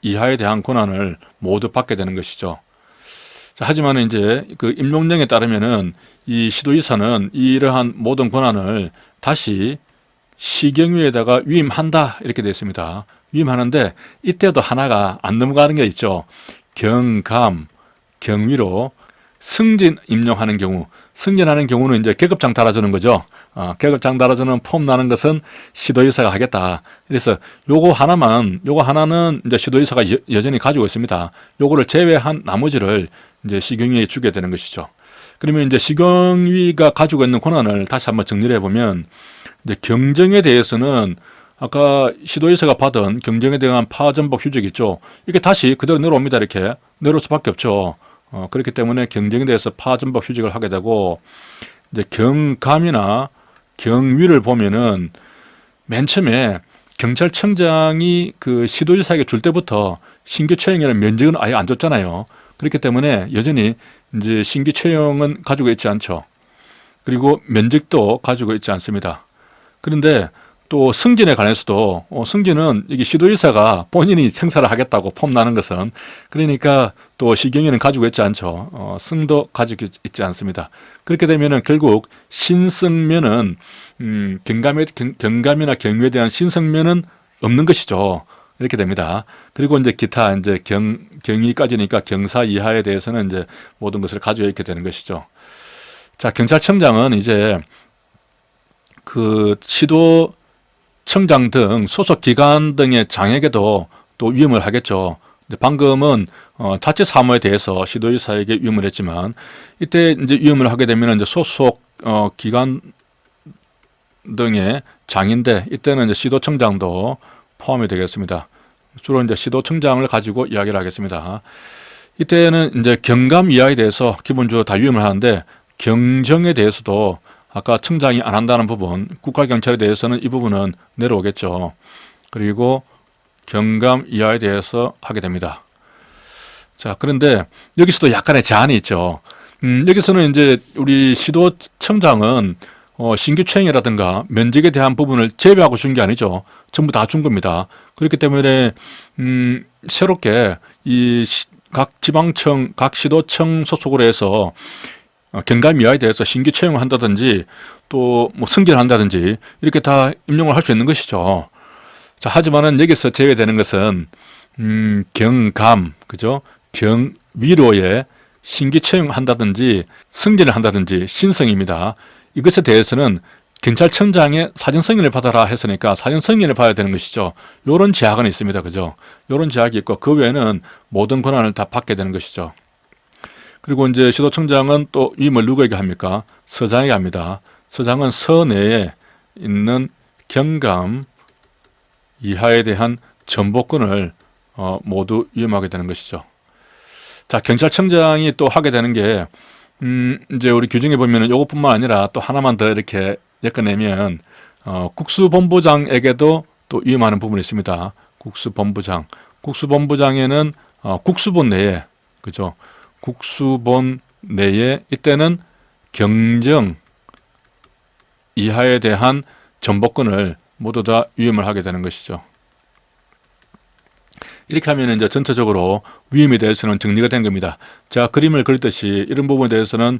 이하에 대한 권한을 모두 받게 되는 것이죠. 자, 하지만 이제 그 임용령에 따르면은 이 시도이사는 이러한 모든 권한을 다시 시경위에다가 위임한다 이렇게 되어 있습니다. 위임하는데 이때도 하나가 안 넘어가는 게 있죠. 경감, 경위로 승진 임용하는 경우, 승진하는 경우는 이제 계급장 달아주는 거죠. 계급장 달아주는 폼 나는 것은 시도이사가 하겠다. 그래서 요거 하나는 이제 시도이사가 여전히 가지고 있습니다. 요거를 제외한 나머지를 이제 시경위에 주게 되는 것이죠. 그러면 이제 시경위가 가지고 있는 권한을 다시 한번 정리를 해보면, 이제 경정에 대해서는 아까 시도이사가 받은 경정에 대한 파전복 휴직 있죠. 이게 다시 그대로 내려옵니다. 이렇게 내려올 수밖에 없죠. 그렇기 때문에 경정에 대해서 파전복 휴직을 하게 되고, 이제 경감이나 경위를 보면은 맨 처음에 경찰청장이 그 시도지사에게 줄 때부터 신규 채용이라는 면직은 아예 안 줬잖아요. 그렇기 때문에 여전히 이제 신규 채용은 가지고 있지 않죠. 그리고 면직도 가지고 있지 않습니다. 그런데 또 승진에 관해서도 승진은 이게 시도지사가 본인이 생사를 하겠다고 폼 나는 것은, 그러니까 또 시경위는 가지고 있지 않죠. 승도 가지고 있지 않습니다. 그렇게 되면은 결국 신승면은 경감이나 경위에 대한 신승면은 없는 것이죠. 이렇게 됩니다. 그리고 이제 기타 이제 경위까지니까 경사 이하에 대해서는 이제 모든 것을 가지고 있게 되는 것이죠. 자, 경찰청장은 이제 그 시도청장 등 소속 기관 등의 장에게도 또 위임을 하겠죠. 방금은 자체 사무에 대해서 시도지사에게 위임을 했지만, 이때 이제 위임을 하게 되면 이제 소속 기관 등의 장인데, 이때는 이제 시도청장도 포함이 되겠습니다. 주로 이제 시도청장을 가지고 이야기를 하겠습니다. 이때는 이제 경감 이하에 대해서 기본적으로 다 위임을 하는데, 경정에 대해서도 아까 청장이 안 한다는 부분, 국가경찰에 대해서는 이 부분은 내려오겠죠. 그리고 경감 이하에 대해서 하게 됩니다. 자, 그런데 여기서도 약간의 제한이 있죠. 여기서는 이제 우리 시도청장은 신규 채용이라든가 면직에 대한 부분을 제외하고 준 게 아니죠. 전부 다 준 겁니다. 그렇기 때문에 새롭게 이 각 지방청, 각 시도청 소속으로 해서 경감 이하에 대해서 신규 채용을 한다든지 또 뭐 승진을 한다든지 이렇게 다 임용을 할 수 있는 것이죠. 자, 하지만은 여기서 제외되는 것은 경감, 그죠? 경위로에 신규 채용한다든지 승진을 한다든지 신승입니다. 이것에 대해서는 경찰청장의 사전 승인을 받아라 했으니까 사전 승인을 받아야 되는 것이죠. 요런 제약은 있습니다. 그죠? 요런 제약이 있고 그 외에는 모든 권한을 다 받게 되는 것이죠. 그리고 이제 시도청장은 또 위임을 누구에게 합니까? 서장에게 합니다. 서장은 서내에 있는 경감 이하에 대한 전보권을 모두 위임하게 되는 것이죠. 자, 경찰청장이 또 하게 되는 게 이제 우리 규정에 보면은 요것뿐만 아니라 또 하나만 더 이렇게 엮어내면 국수본부장에게도 또 위임하는 부분이 있습니다. 국수본부장. 국수본부장에는 국수본 내에, 그죠? 국수본 내에 이때는 경정 이하에 대한 전보권을 모두 다 위임을 하게 되는 것이죠. 이렇게 하면 이제 전체적으로 위임에 대해서는 정리가 된 겁니다. 자, 그림을 그리듯이 이런 부분에 대해서는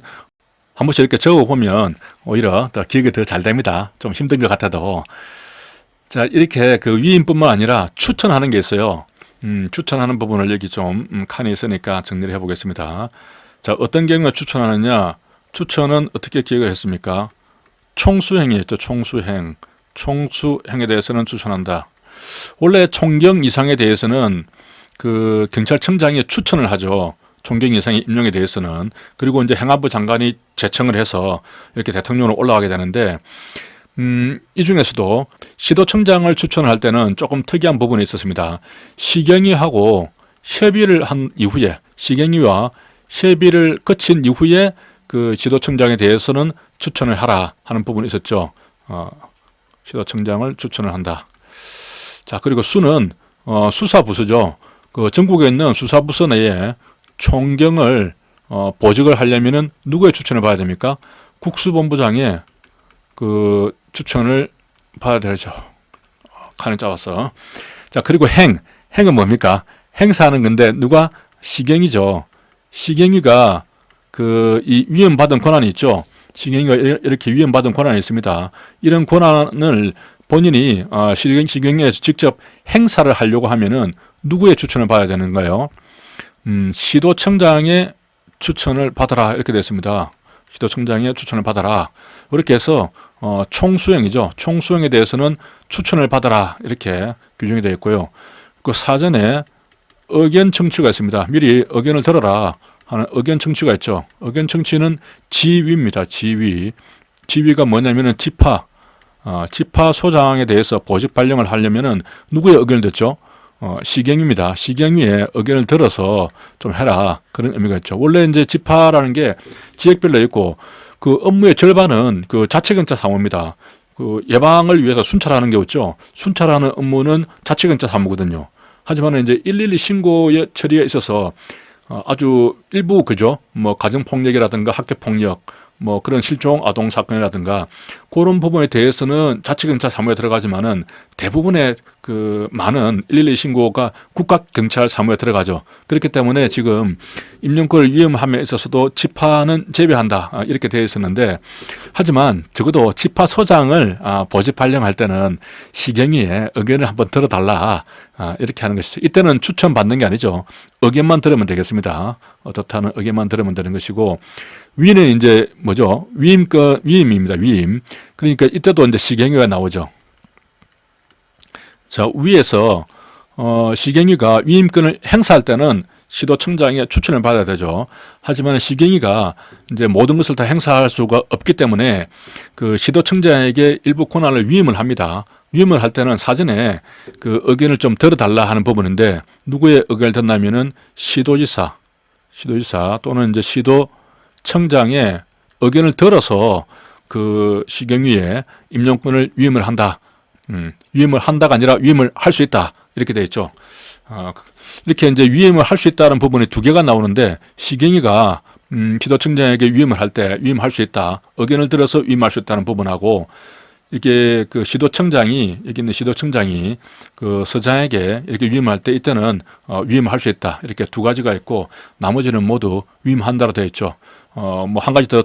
한 번씩 이렇게 적어보면 오히려 더 기억이 더 잘 됩니다. 좀 힘든 것 같아도. 자, 이렇게 그 위임뿐만 아니라 추천하는 게 있어요. 추천하는 부분을 여기 좀 칸이 있으니까 정리를 해보겠습니다. 자, 어떤 경우에 추천하느냐? 추천은 어떻게 기억을 했습니까? 총수행이었죠. 총수행. 총수행에 대해서는 추천한다. 원래 총경 이상에 대해서는 그 경찰청장이 추천을 하죠. 총경 이상의 임용에 대해서는. 그리고 이제 행안부 장관이 제청을 해서 이렇게 대통령으로 올라가게 되는데, 이 중에서도 시도청장을 추천할 때는 조금 특이한 부분이 있었습니다. 시경위하고 협의를 한 이후에, 시경위와 협의를 거친 이후에 그 시도청장에 대해서는 추천을 하라 하는 부분이 있었죠. 시도청장을 추천을 한다. 자, 그리고 수는 수사부서죠. 그 전국에 있는 수사부서 내에 총경을 보직을 하려면은 누구의 추천을 받아야 됩니까? 국수본부장의 그 추천을 받아야 되죠. 칸을 짜왔어. 자, 그리고 행은 뭡니까? 행사하는 건데 누가? 시경이죠. 시경이가 그 이 위임받은 권한이 있죠. 시경이가 이렇게 위임받은 권한이 있습니다. 이런 권한을 본인이 시경위에서 직접 행사를 하려고 하면은 누구의 추천을 받아야 되는가요? 시도청장의 추천을 받아라 이렇게 됐습니다. 시도청장의 추천을 받아라. 이렇게 해서 총수행이죠. 총수행에 대해서는 추천을 받아라 이렇게 규정이 되어 있고요. 그 사전에 의견 청취가 있습니다. 미리 의견을 들어라 하는 의견 청취가 있죠. 의견 청취는 지위입니다. 지위가 뭐냐면은 지파 소장에 대해서 보직 발령을 하려면은 누구의 의견을 듣죠? 시경위입니다. 시경위의 의견을 들어서 좀 해라. 그런 의미가 있죠. 원래 이제 지파라는 게 지역별로 있고 그 업무의 절반은 그 자치경찰 사무입니다. 그 예방을 위해서 순찰하는 게 있죠. 순찰하는 업무는 자치경찰 사무거든요. 하지만 이제 112 신고의 처리에 있어서 아주 일부 그죠. 뭐 가정폭력이라든가 학교폭력 뭐 그런 실종 아동 사건이라든가 그런 부분에 대해서는 자치경찰 사무에 들어가지만은 대부분의 그 많은 112 신고가 국가경찰 사무에 들어가죠. 그렇기 때문에 지금 임용권을 위임함에 있어서도 지파는 제외한다 이렇게 되어 있었는데, 하지만 적어도 지파소장을 보직 발령할 때는 시경위에 의견을 한번 들어달라 이렇게 하는 것이죠. 이때는 추천받는 게 아니죠. 의견만 들으면 되겠습니다. 어떻다는 의견만 들으면 되는 것이고, 위는 이제 뭐죠? 위임입니다. 위임. 그러니까 이때도 이제 시경위가 나오죠. 자, 위에서 시경위가 위임권을 행사할 때는 시도청장의 추천을 받아야 되죠. 하지만 시경위가 이제 모든 것을 다 행사할 수가 없기 때문에 그 시도청장에게 일부 권한을 위임을 합니다. 위임을 할 때는 사전에 그 의견을 좀 들어달라 하는 부분인데, 누구의 의견을 듣냐면은 시도지사 또는 이제 시도청장의 의견을 들어서 그 시경위에 임용권을 위임을 한다. 위임을 한다가 아니라 위임을 할 수 있다. 이렇게 되어 있죠. 이렇게 이제 위임을 할 수 있다는 부분이 두 개가 나오는데, 시경위가 시도청장에게 위임을 할 때 위임할 수 있다. 의견을 들어서 위임할 수 있다는 부분하고, 이게 그 시도청장이, 여기 있는 시도청장이 그 서장에게 이렇게 위임할 때 이때는 위임할 수 있다. 이렇게 두 가지가 있고, 나머지는 모두 위임한다로 되어 있죠. 뭐 한 가지 더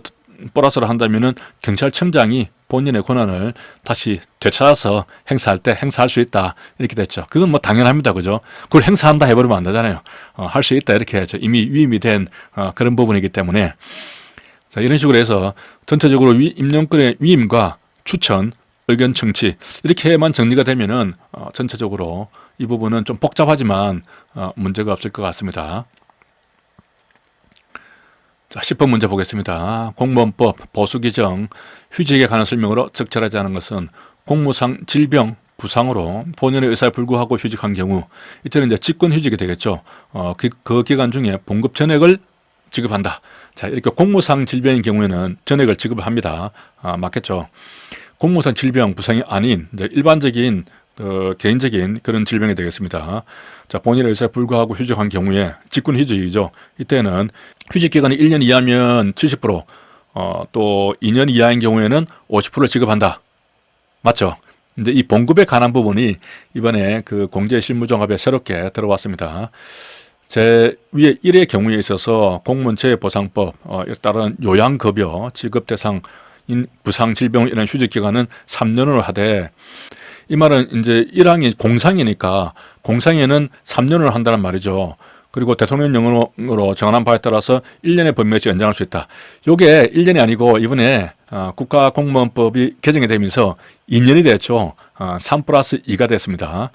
플러스를 한다면은 경찰청장이 본인의 권한을 다시 되찾아서 행사할 때 행사할 수 있다. 이렇게 됐죠. 그건 뭐 당연합니다. 그죠? 그걸 행사한다 해버리면 안 되잖아요. 할 수 있다. 이렇게 해야죠. 이미 위임이 된 그런 부분이기 때문에. 자, 이런 식으로 해서 전체적으로 임용권의 위임과 추천, 의견 청취 이렇게만 정리가 되면은 전체적으로 이 부분은 좀 복잡하지만 문제가 없을 것 같습니다. 자, 10번 문제 보겠습니다. 공무원법 보수규정 휴직에 관한 설명으로 적절하지 않은 것은 공무상 질병, 부상으로 본인의 의사에 불구하고 휴직한 경우, 이때는 이제 직권휴직이 되겠죠. 그 기간 중에 봉급 전액을 지급한다. 자, 이렇게 공무상 질병인 경우에는 전액을 지급을 합니다. 맞겠죠. 공무상 질병, 부상이 아닌 이제 일반적인 개인적인 그런 질병이 되겠습니다. 자, 본인의 의사에 불구하고 휴직한 경우에 직권휴직이죠. 이때는 휴직기간이 1년 이하면 70%, 또 2년 이하인 경우에는 50%를 지급한다. 맞죠? 이제 이 봉급에 관한 부분이 이번에 그 공제실무종합에 새롭게 들어왔습니다. 제 위에 1의 경우에 있어서 공무원 재해보상법에 따른 요양급여 지급 대상인 부상, 질병 이런 휴직 기간은 3년으로 하되, 이 말은 이제 1항이 공상이니까 공상에는 3년을 한다는 말이죠. 그리고 대통령령으로 정한 바에 따라서 1년의 법면에서 연장할 수 있다. 요게 1년이 아니고 이번에 국가공무원법이 개정이 되면서 2년이 됐죠. 3+2가 됐습니다.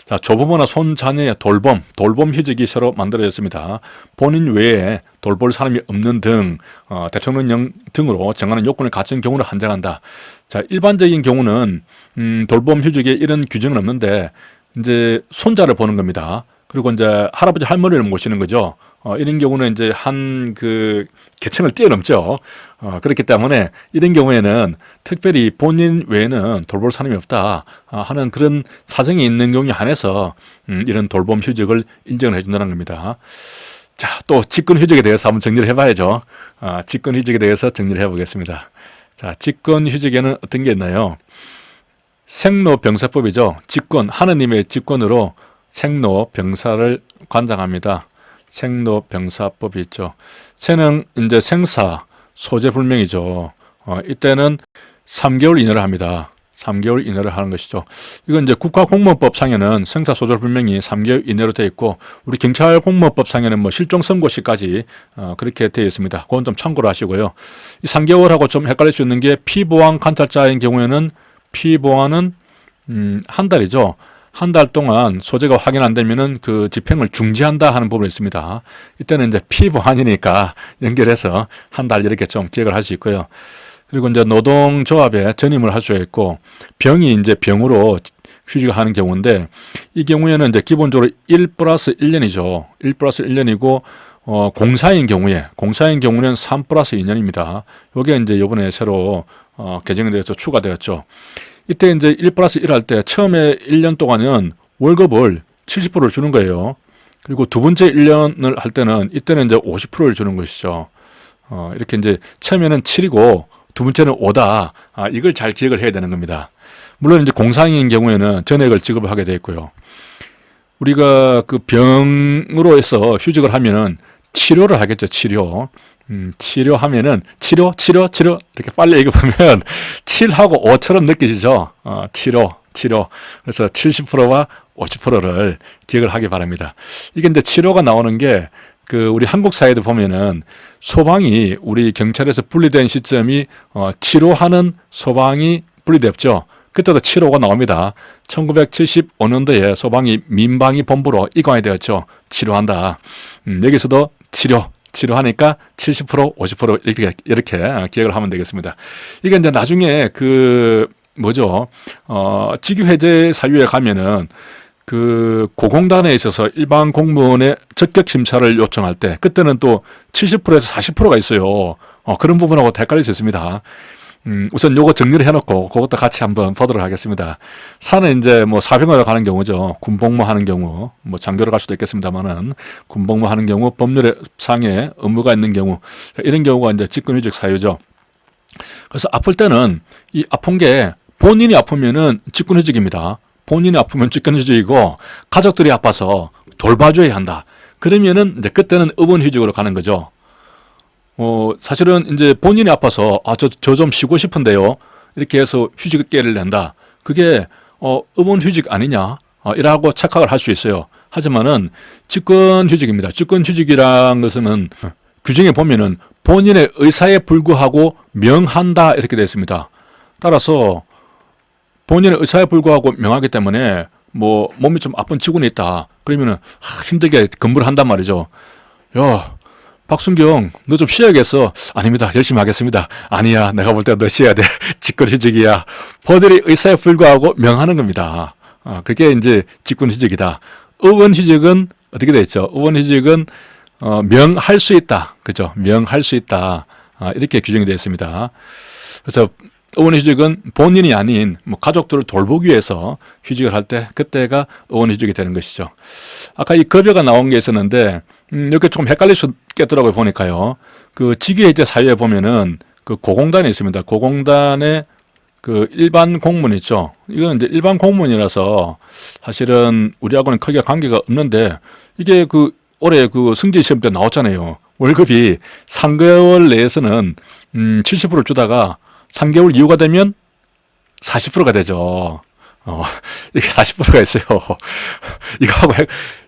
자, 조부모나 손자녀의 돌봄 휴직이 새로 만들어졌습니다. 본인 외에 돌볼 사람이 없는 등 대통령령 등으로 정하는 요건을 갖춘 경우를 한정한다. 자, 일반적인 경우는 돌봄 휴직에 이런 규정은 없는데 이제 손자를 보는 겁니다. 그리고 이제 할아버지 할머니를 모시는 거죠. 이런 경우는 이제 한 그 계층을 뛰어넘죠. 그렇기 때문에 이런 경우에는 특별히 본인 외에는 돌볼 사람이 없다 하는 그런 사정이 있는 경우에 한해서 이런 돌봄 휴직을 인정을 해준다는 겁니다. 자, 또 직권 휴직에 대해서 한번 정리를 해봐야죠. 직권 휴직에 대해서 정리를 해보겠습니다. 자, 직권 휴직에는 어떤 게 있나요? 생로병사법이죠. 직권, 하느님의 직권으로 생로병사를 관장합니다. 생로병사법이 있죠. 생은 이제 생사, 소재불명이죠. 이때는 3개월 이내를 합니다. 3개월 이내를 하는 것이죠. 이건 이제 국가공무원법 상에는 생사, 소재불명이 3개월 이내로 되어 있고, 우리 경찰공무원법 상에는 뭐 실종 선고 시까지 그렇게 되어 있습니다. 그건 좀 참고로 하시고요. 이 3개월하고 좀 헷갈릴 수 있는 게 피보안 관찰자인 경우에는 피보안은 한 달이죠. 한 달 동안 소재가 확인 안 되면은 그 집행을 중지한다 하는 부분이 있습니다. 이때는 이제 피보안이니까 연결해서 한 달 이렇게 좀 기억을 할 수 있고요. 그리고 이제 노동조합에 전임을 할 수 있고, 병이 이제 병으로 휴직을 하는 경우인데, 이 경우에는 이제 기본적으로 1+1년이죠. 1+1년이고, 공사인 경우는 3+2년입니다. 요게 이제 요번에 새로 개정이 되어서 추가되었죠. 이때 이제 1+1 할 때 처음에 1년 동안은 월급을 70%를 주는 거예요. 그리고 두 번째 1년을 할 때는 이때는 이제 50%를 주는 것이죠. 이렇게 이제 처음에는 7이고 두 번째는 5다. 이걸 잘 기억을 해야 되는 겁니다. 물론 이제 공상인 경우에는 전액을 지급을 하게 되어 있고요. 우리가 그 병으로 해서 휴직을 하면은 치료를 하겠죠. 치료하면은 치료 이렇게 빨리 읽어보면 7하고 5처럼 느껴지죠. 치료. 그래서 70%와 50%를 기억을 하기 바랍니다. 이게 이제 치료가 나오는 게 그 우리 한국 사회도 보면은 소방이 우리 경찰에서 분리된 시점이 치료하는 소방이 분리됐죠. 그때도 치료가 나옵니다. 1975년도에 소방이 민방위 본부로 이관이 되었죠. 치료한다. 여기서도 치료하니까 70%, 50% 이렇게 기억을 하면 되겠습니다. 이게 이제 나중에 직위해제 사유에 가면은 그 고공단에 있어서 일반 공무원의 적격 심사를 요청할 때 그때는 또 70%에서 40%가 있어요. 그런 부분하고 헷갈릴 수 있습니다. 우선 요거 정리를 해놓고 그것도 같이 한번 보도록 하겠습니다. 사는 이제 뭐 사병으로 가는 경우죠. 군복무 하는 경우, 뭐 장교로 갈 수도 있겠습니다만은 군복무 하는 경우, 법률상에 업무가 있는 경우, 이런 경우가 이제 직권휴직 사유죠. 그래서 아플 때는 이 아픈 게 본인이 아프면은 직권휴직입니다. 본인이 아프면 직권휴직이고 가족들이 아파서 돌봐줘야 한다. 그러면은 이제 그때는 의원휴직으로 가는 거죠. 사실은 이제 본인이 아파서 저 좀 쉬고 싶은데요. 이렇게 해서 휴직계를 낸다. 그게 의원휴직 아니냐? 이라고 착각을 할 수 있어요. 하지만은 직권휴직입니다. 직권휴직이란 것은 규정에 보면은 본인의 의사에 불구하고 명한다 이렇게 되어 있습니다. 따라서 본인의 의사에 불구하고 명하기 때문에 뭐 몸이 좀 아픈 직원이 있다. 그러면은 힘들게 근무를 한단 말이죠. 야, 박순경, 너 좀 쉬어야겠어. 아닙니다. 열심히 하겠습니다. 아니야, 내가 볼 때 너 쉬어야 돼. 직권휴직이야. 본인의 의사에 불구하고 명하는 겁니다. 그게 이제 직권휴직이다. 의원휴직은 어떻게 되어 있죠? 의원휴직은 명할 수 있다. 그죠? 명할 수 있다. 이렇게 규정이 되어 있습니다. 그래서 의원휴직은 본인이 아닌 뭐 가족들을 돌보기 위해서 휴직을 할 때 그때가 의원휴직이 되는 것이죠. 아까 이 급여가 나온 게 있었는데 이렇게 좀 헷갈릴 수 있겠더라고요. 보니까요. 그 직위해제 사유에 보면은 그 고공단이 있습니다. 고공단의 그 일반 공무원 있죠. 이건 이제 일반 공무원이라서 사실은 우리하고는 크게 관계가 없는데 이게 그 올해 그 승진 시험 때 나왔잖아요. 월급이 3개월 내에서는 70% 주다가 3개월 이후가 되면 40%가 되죠. 이게 40%가 있어요. 이거하고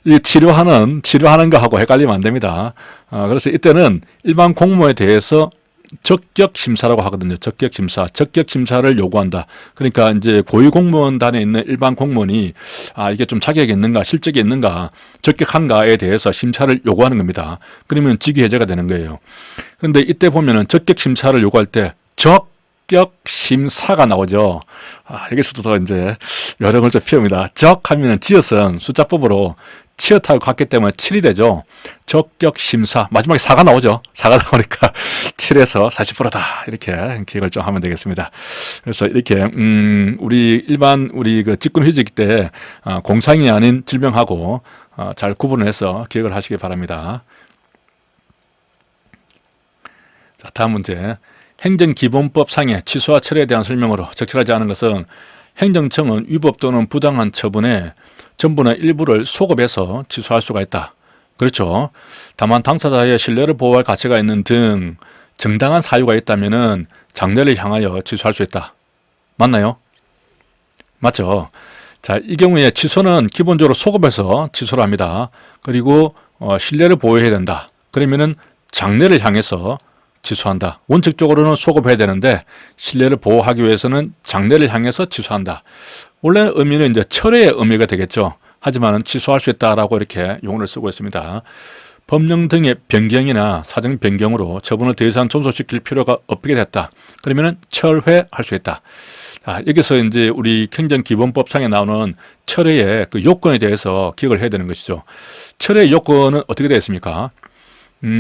이 치료하는 거하고 헷갈리면 안 됩니다. 그래서 이때는 일반 공무원에 대해서 적격 심사라고 하거든요. 적격 심사를 요구한다. 그러니까 이제 고위공무원단에 있는 일반 공무원이 이게 좀 자격이 있는가, 실적이 있는가, 적격한가에 대해서 심사를 요구하는 겁니다. 그러면 직위 해제가 되는 거예요. 그런데 이때 보면은 적격 심사를 요구할 때 적격 심사가 나오죠. 여기서도 이제 여러 걸 좀 피웁니다. 적 하면은 지읒은 숫자법으로 치읓하고 같기 때문에 7이 되죠. 적격 심사 마지막에 4가 나오죠. 4가 나오니까 7에서 40%다 이렇게 기억을 좀 하면 되겠습니다. 그래서 이렇게 우리 그 직군휴직 때 공상이 아닌 질병하고 잘 구분을 해서 기억을 하시기 바랍니다. 자, 다음 문제. 행정기본법 상의 취소와 철회에 대한 설명으로 적절하지 않은 것은 행정청은 위법 또는 부당한 처분에 전부나 일부를 소급해서 취소할 수가 있다. 그렇죠. 다만 당사자의 신뢰를 보호할 가치가 있는 등 정당한 사유가 있다면 장래를 향하여 취소할 수 있다. 맞나요? 맞죠. 자, 이 경우에 취소는 기본적으로 소급해서 취소를 합니다. 그리고 신뢰를 보호해야 된다. 그러면은 장래를 향해서 취소한다. 원칙적으로는 소급해야 되는데 신뢰를 보호하기 위해서는 장래를 향해서 취소한다. 원래 의미는 이제 철회의 의미가 되겠죠. 하지만은 취소할 수 있다라고 이렇게 용어를 쓰고 있습니다. 법령 등의 변경이나 사정 변경으로 처분을 더 이상 존속시킬 필요가 없게 됐다. 그러면은 철회할 수 있다. 여기서 이제 우리 행정기본법상에 나오는 철회의 그 요건에 대해서 기억을 해야 되는 것이죠. 철회의 요건은 어떻게 되어 있습니까?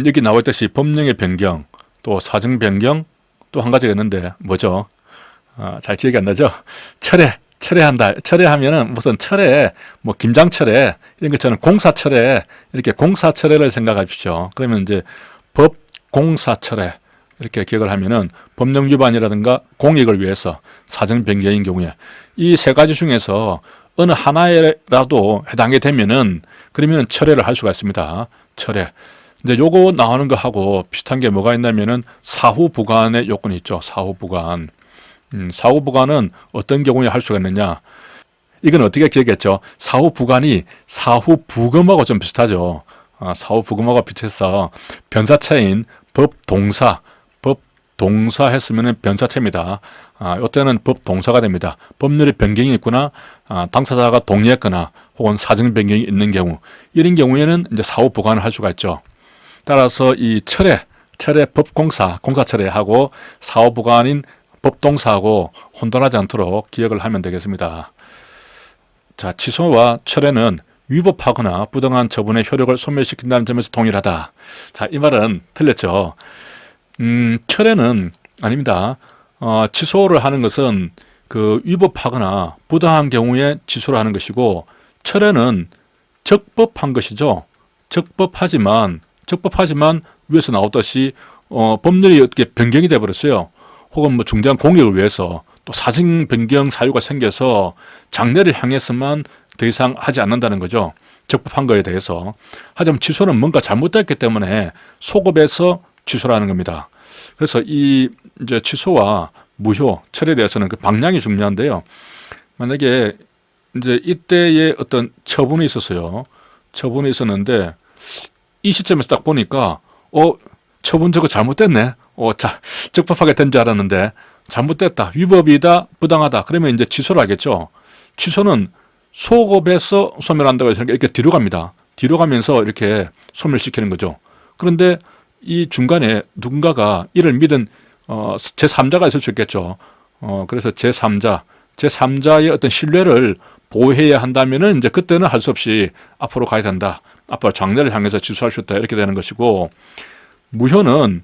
여기 나와 있듯이 법령의 변경, 또 사정 변경, 또 한 가지가 있는데 뭐죠? 잘 기억이 안 나죠? 철회한다. 철회하면은 무슨 철회, 뭐 김장철회 이런 것처럼 공사철회, 이렇게 공사철회를 생각하십시오. 그러면 이제 법공사철회 이렇게 기억을 하면은 법령 위반이라든가 공익을 위해서 사정 변경인 경우에 이 세 가지 중에서 어느 하나에라도 해당이 되면은 그러면은 철회를 할 수가 있습니다. 철회. 이제 요거 나오는 거 하고 비슷한 게 뭐가 있냐면은 사후 부관의 요건이 있죠. 사후 부관. 사후 부관은 어떤 경우에 할 수가 있느냐? 이건 어떻게 기억했죠? 사후 부관이 사후 부검하고 좀 비슷하죠. 사후 부검하고 비슷해서 변사체인 법동사 했으면은 변사체입니다. 이때는 법동사가 됩니다. 법률의 변경이 있거나 당사자가 동의했거나 혹은 사정 변경이 있는 경우 이런 경우에는 이제 사후 부관을 할 수가 있죠. 따라서 이 철회 공사철회하고 사후 부관인 법동사하고 혼돈하지 않도록 기억을 하면 되겠습니다. 자, 취소와 철회는 위법하거나 부당한 처분의 효력을 소멸시킨다는 점에서 동일하다. 자, 이 말은 틀렸죠. 철회는 아닙니다. 취소를 하는 것은 그 위법하거나 부당한 경우에 취소를 하는 것이고 철회는 적법한 것이죠. 적법하지만 위에서 나왔듯이 법률이 어떻게 변경이 되어버렸어요. 혹은 뭐 중대한 공익을 위해서 또 사정 변경 사유가 생겨서 장래를 향해서만 더 이상 하지 않는다는 거죠. 적법한 거에 대해서. 하지만 취소는 뭔가 잘못됐기 때문에 소급해서 취소를 하는 겁니다. 그래서 이 이제 취소와 무효, 철에 대해서는 그 방향이 중요한데요. 만약에 이제 이때의 어떤 처분이 있었어요. 처분이 있었는데 이 시점에서 딱 보니까 처분 저거 잘못됐네. 적법하게 된 줄 알았는데 잘못됐다. 위법이다. 부당하다. 그러면 이제 취소를 하겠죠. 취소는 소급해서 소멸한다고 해서 이렇게 뒤로 갑니다. 뒤로 가면서 이렇게 소멸시키는 거죠. 그런데 이 중간에 누군가가 이를 믿은 제3자가 있을 수 있겠죠. 그래서 제3자의 어떤 신뢰를 보호해야 한다면은 이제 그때는 할 수 없이 앞으로 가야 된다. 앞으로 장래를 향해서 취소할 수 있다. 이렇게 되는 것이고 무효는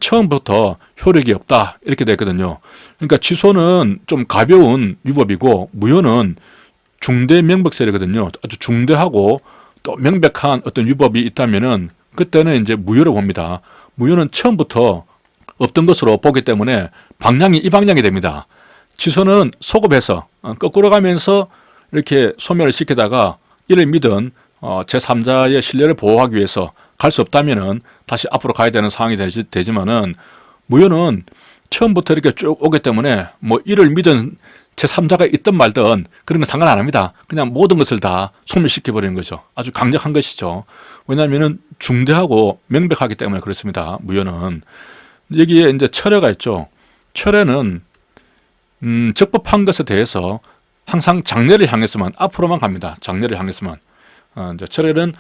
처음부터 효력이 없다. 이렇게 되거든요. 그러니까 취소는 좀 가벼운 위법이고 무효는 중대 명백설이거든요. 아주 중대하고 또 명백한 어떤 위법이 있다면은 그때는 이제 무효로 봅니다. 무효는 처음부터 없던 것으로 보기 때문에 방향이 이 방향이 됩니다. 취소는 소급해서 거꾸로 가면서 이렇게 소멸을 시키다가 이를 믿은 제3자의 신뢰를 보호하기 위해서 갈 수 없다면은 다시 앞으로 가야 되는 상황이 되지만은 무효는 처음부터 이렇게 쭉 오기 때문에 뭐 이를 믿은 제3자가 있든 말든 그런 건 상관 안 합니다. 그냥 모든 것을 다 소멸시켜버리는 거죠. 아주 강력한 것이죠. 왜냐하면은 중대하고 명백하기 때문에 그렇습니다. 무효는. 여기에 이제 철회가 있죠. 철회는 적법한 것에 대해서 항상 장래를 향해서만 앞으로만 갑니다. 장래를 향해서만. 이제 철회는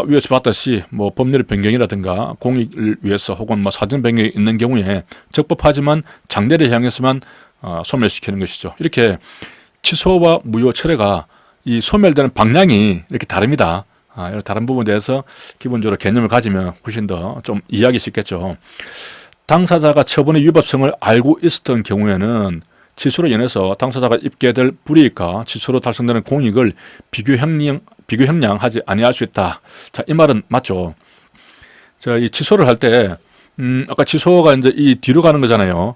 위에서 봤듯이 뭐 법률 변경이라든가 공익을 위해서 혹은 뭐 사전 변경이 있는 경우에 적법하지만 장래를 향해서만 소멸시키는 것이죠. 이렇게 취소와 무효 철회가 이 소멸되는 방향이 이렇게 다릅니다. 이런 다른 부분에 대해서 기본적으로 개념을 가지면 훨씬 더 좀 이해하기 쉽겠죠. 당사자가 처분의 위법성을 알고 있었던 경우에는 취소로 인해서 당사자가 입게 될 불이익과 취소로 달성되는 공익을 비교 형량하지 아니할 수 있다. 자, 이 말은 맞죠. 자, 이 취소를 할 때, 아까 취소가 이제 이 뒤로 가는 거잖아요.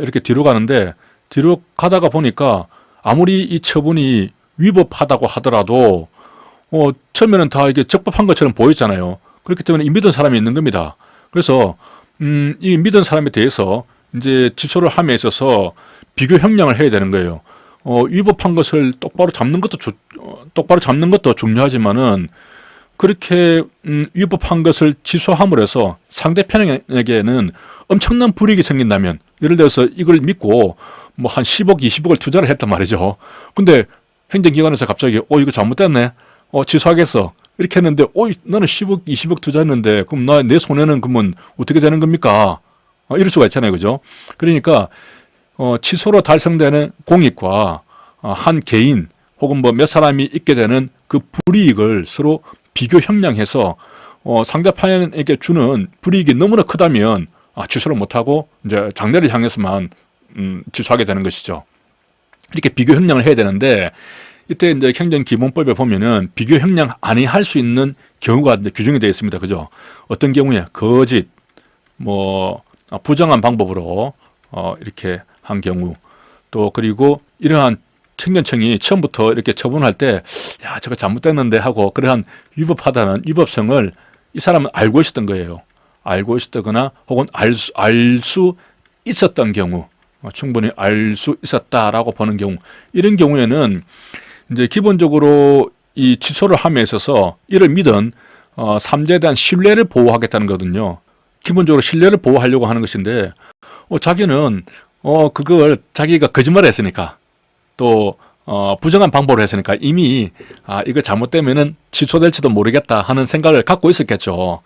이렇게 뒤로 가는데, 뒤로 가다가 보니까 아무리 이 처분이 위법하다고 하더라도, 처음에는 다 이게 적법한 것처럼 보이잖아요. 그렇기 때문에 이 믿은 사람이 있는 겁니다. 그래서, 이 믿은 사람에 대해서 이제 취소를 함에 있어서 비교 형량을 해야 되는 거예요. 위법한 것을 똑바로 잡는 것도 중요하지만은 그렇게 위법한 것을 취소함으로 해서 상대편에게는 엄청난 불이익이 생긴다면, 예를 들어서 이걸 믿고 뭐 한 10억, 20억을 투자를 했단 말이죠. 근데 행정기관에서 갑자기 이거 잘못됐네. 취소하겠어. 이렇게 했는데 나는 10억, 20억 투자했는데 그럼 내 손해는 그러면 어떻게 되는 겁니까? 이럴 수가 있잖아요. 그죠? 그러니까 취소로 달성되는 공익과 한 개인 혹은 뭐 몇 사람이 있게 되는 그 불이익을 서로 비교 형량해서 상대편에게 주는 불이익이 너무나 크다면 취소를 못하고 이제 장래를 향해서만 취소하게 되는 것이죠. 이렇게 비교 형량을 해야 되는데 이때 이제 행정기본법에 보면은 비교 형량 아니할 수 있는 경우가 규정이 되어 있습니다. 그죠? 어떤 경우에 거짓, 뭐 부정한 방법으로 이렇게 한 경우, 또 그리고 이러한 행정청이 처음부터 이렇게 처분할 때 저거 잘못됐는데 하고 그러한 위법하다는 위법성을 이 사람은 알고 있었던 거예요. 알고 있었거나 혹은 알 수 있었던 경우, 충분히 알 수 있었다라고 보는 경우, 이런 경우에는 이제 기본적으로 이 취소를 함에 있어서 이를 믿은 삼자에 대한 신뢰를 보호하겠다는 거거든요. 기본적으로 신뢰를 보호하려고 하는 것인데 자기는 그걸 자기가 거짓말을 했으니까 또 부정한 방법을 했으니까 이미 이거 잘못되면은 취소될지도 모르겠다 하는 생각을 갖고 있었겠죠.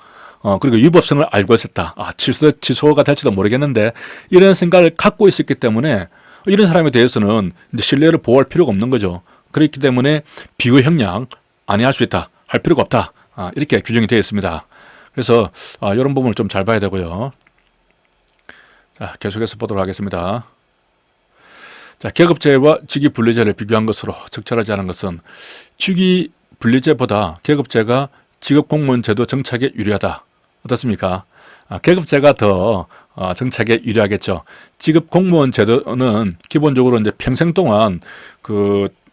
그리고 위법성을 알고 있었다. 취소가 될지도 모르겠는데 이런 생각을 갖고 있었기 때문에 이런 사람에 대해서는 이제 신뢰를 보호할 필요가 없는 거죠. 그렇기 때문에 비교 형량 아니할 수 있다, 할 필요가 없다, 이렇게 규정이 되어 있습니다. 그래서 이런 부분을 좀 잘 봐야 되고요. 자, 계속해서 보도록 하겠습니다. 자, 계급제와 직위분리제를 비교한 것으로 적절하지 않은 것은 직위분리제보다 계급제가 직업공무원제도 정착에 유리하다. 어떻습니까? 계급제가 더 정착에 유리하겠죠. 직업공무원제도는 기본적으로 이제 평생 동안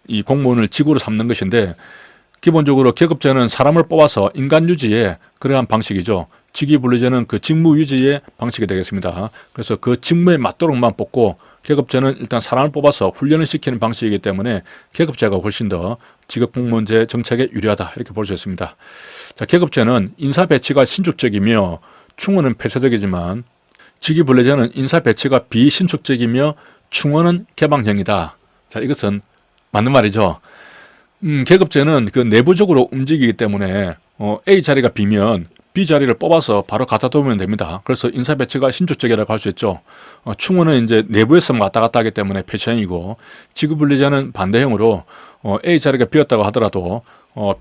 이 공무원을 직으로 삼는 것인데, 기본적으로 계급제는 사람을 뽑아서 인간 유지의 그러한 방식이죠. 직위분리제는 그 직무 유지의 방식이 되겠습니다. 그래서 그 직무에 맞도록만 뽑고, 계급제는 일단 사람을 뽑아서 훈련을 시키는 방식이기 때문에 계급제가 훨씬 더 직업공무원제 정책에 유리하다, 이렇게 볼 수 있습니다. 자, 계급제는 인사 배치가 신축적이며 충원은 폐쇄적이지만, 직위분리제는 인사 배치가 비신축적이며 충원은 개방형이다. 자, 이것은 맞는 말이죠. 계급제는 그 내부적으로 움직이기 때문에 A 자리가 비면 B 자리를 뽑아서 바로 갖다 두면 됩니다. 그래서 인사 배치가 신축적이라고 할 수 있죠. 충원은 이제 내부에서 왔다 갔다 하기 때문에 폐쇄형이고, 직위분리제는 반대형으로 A 자리가 비었다고 하더라도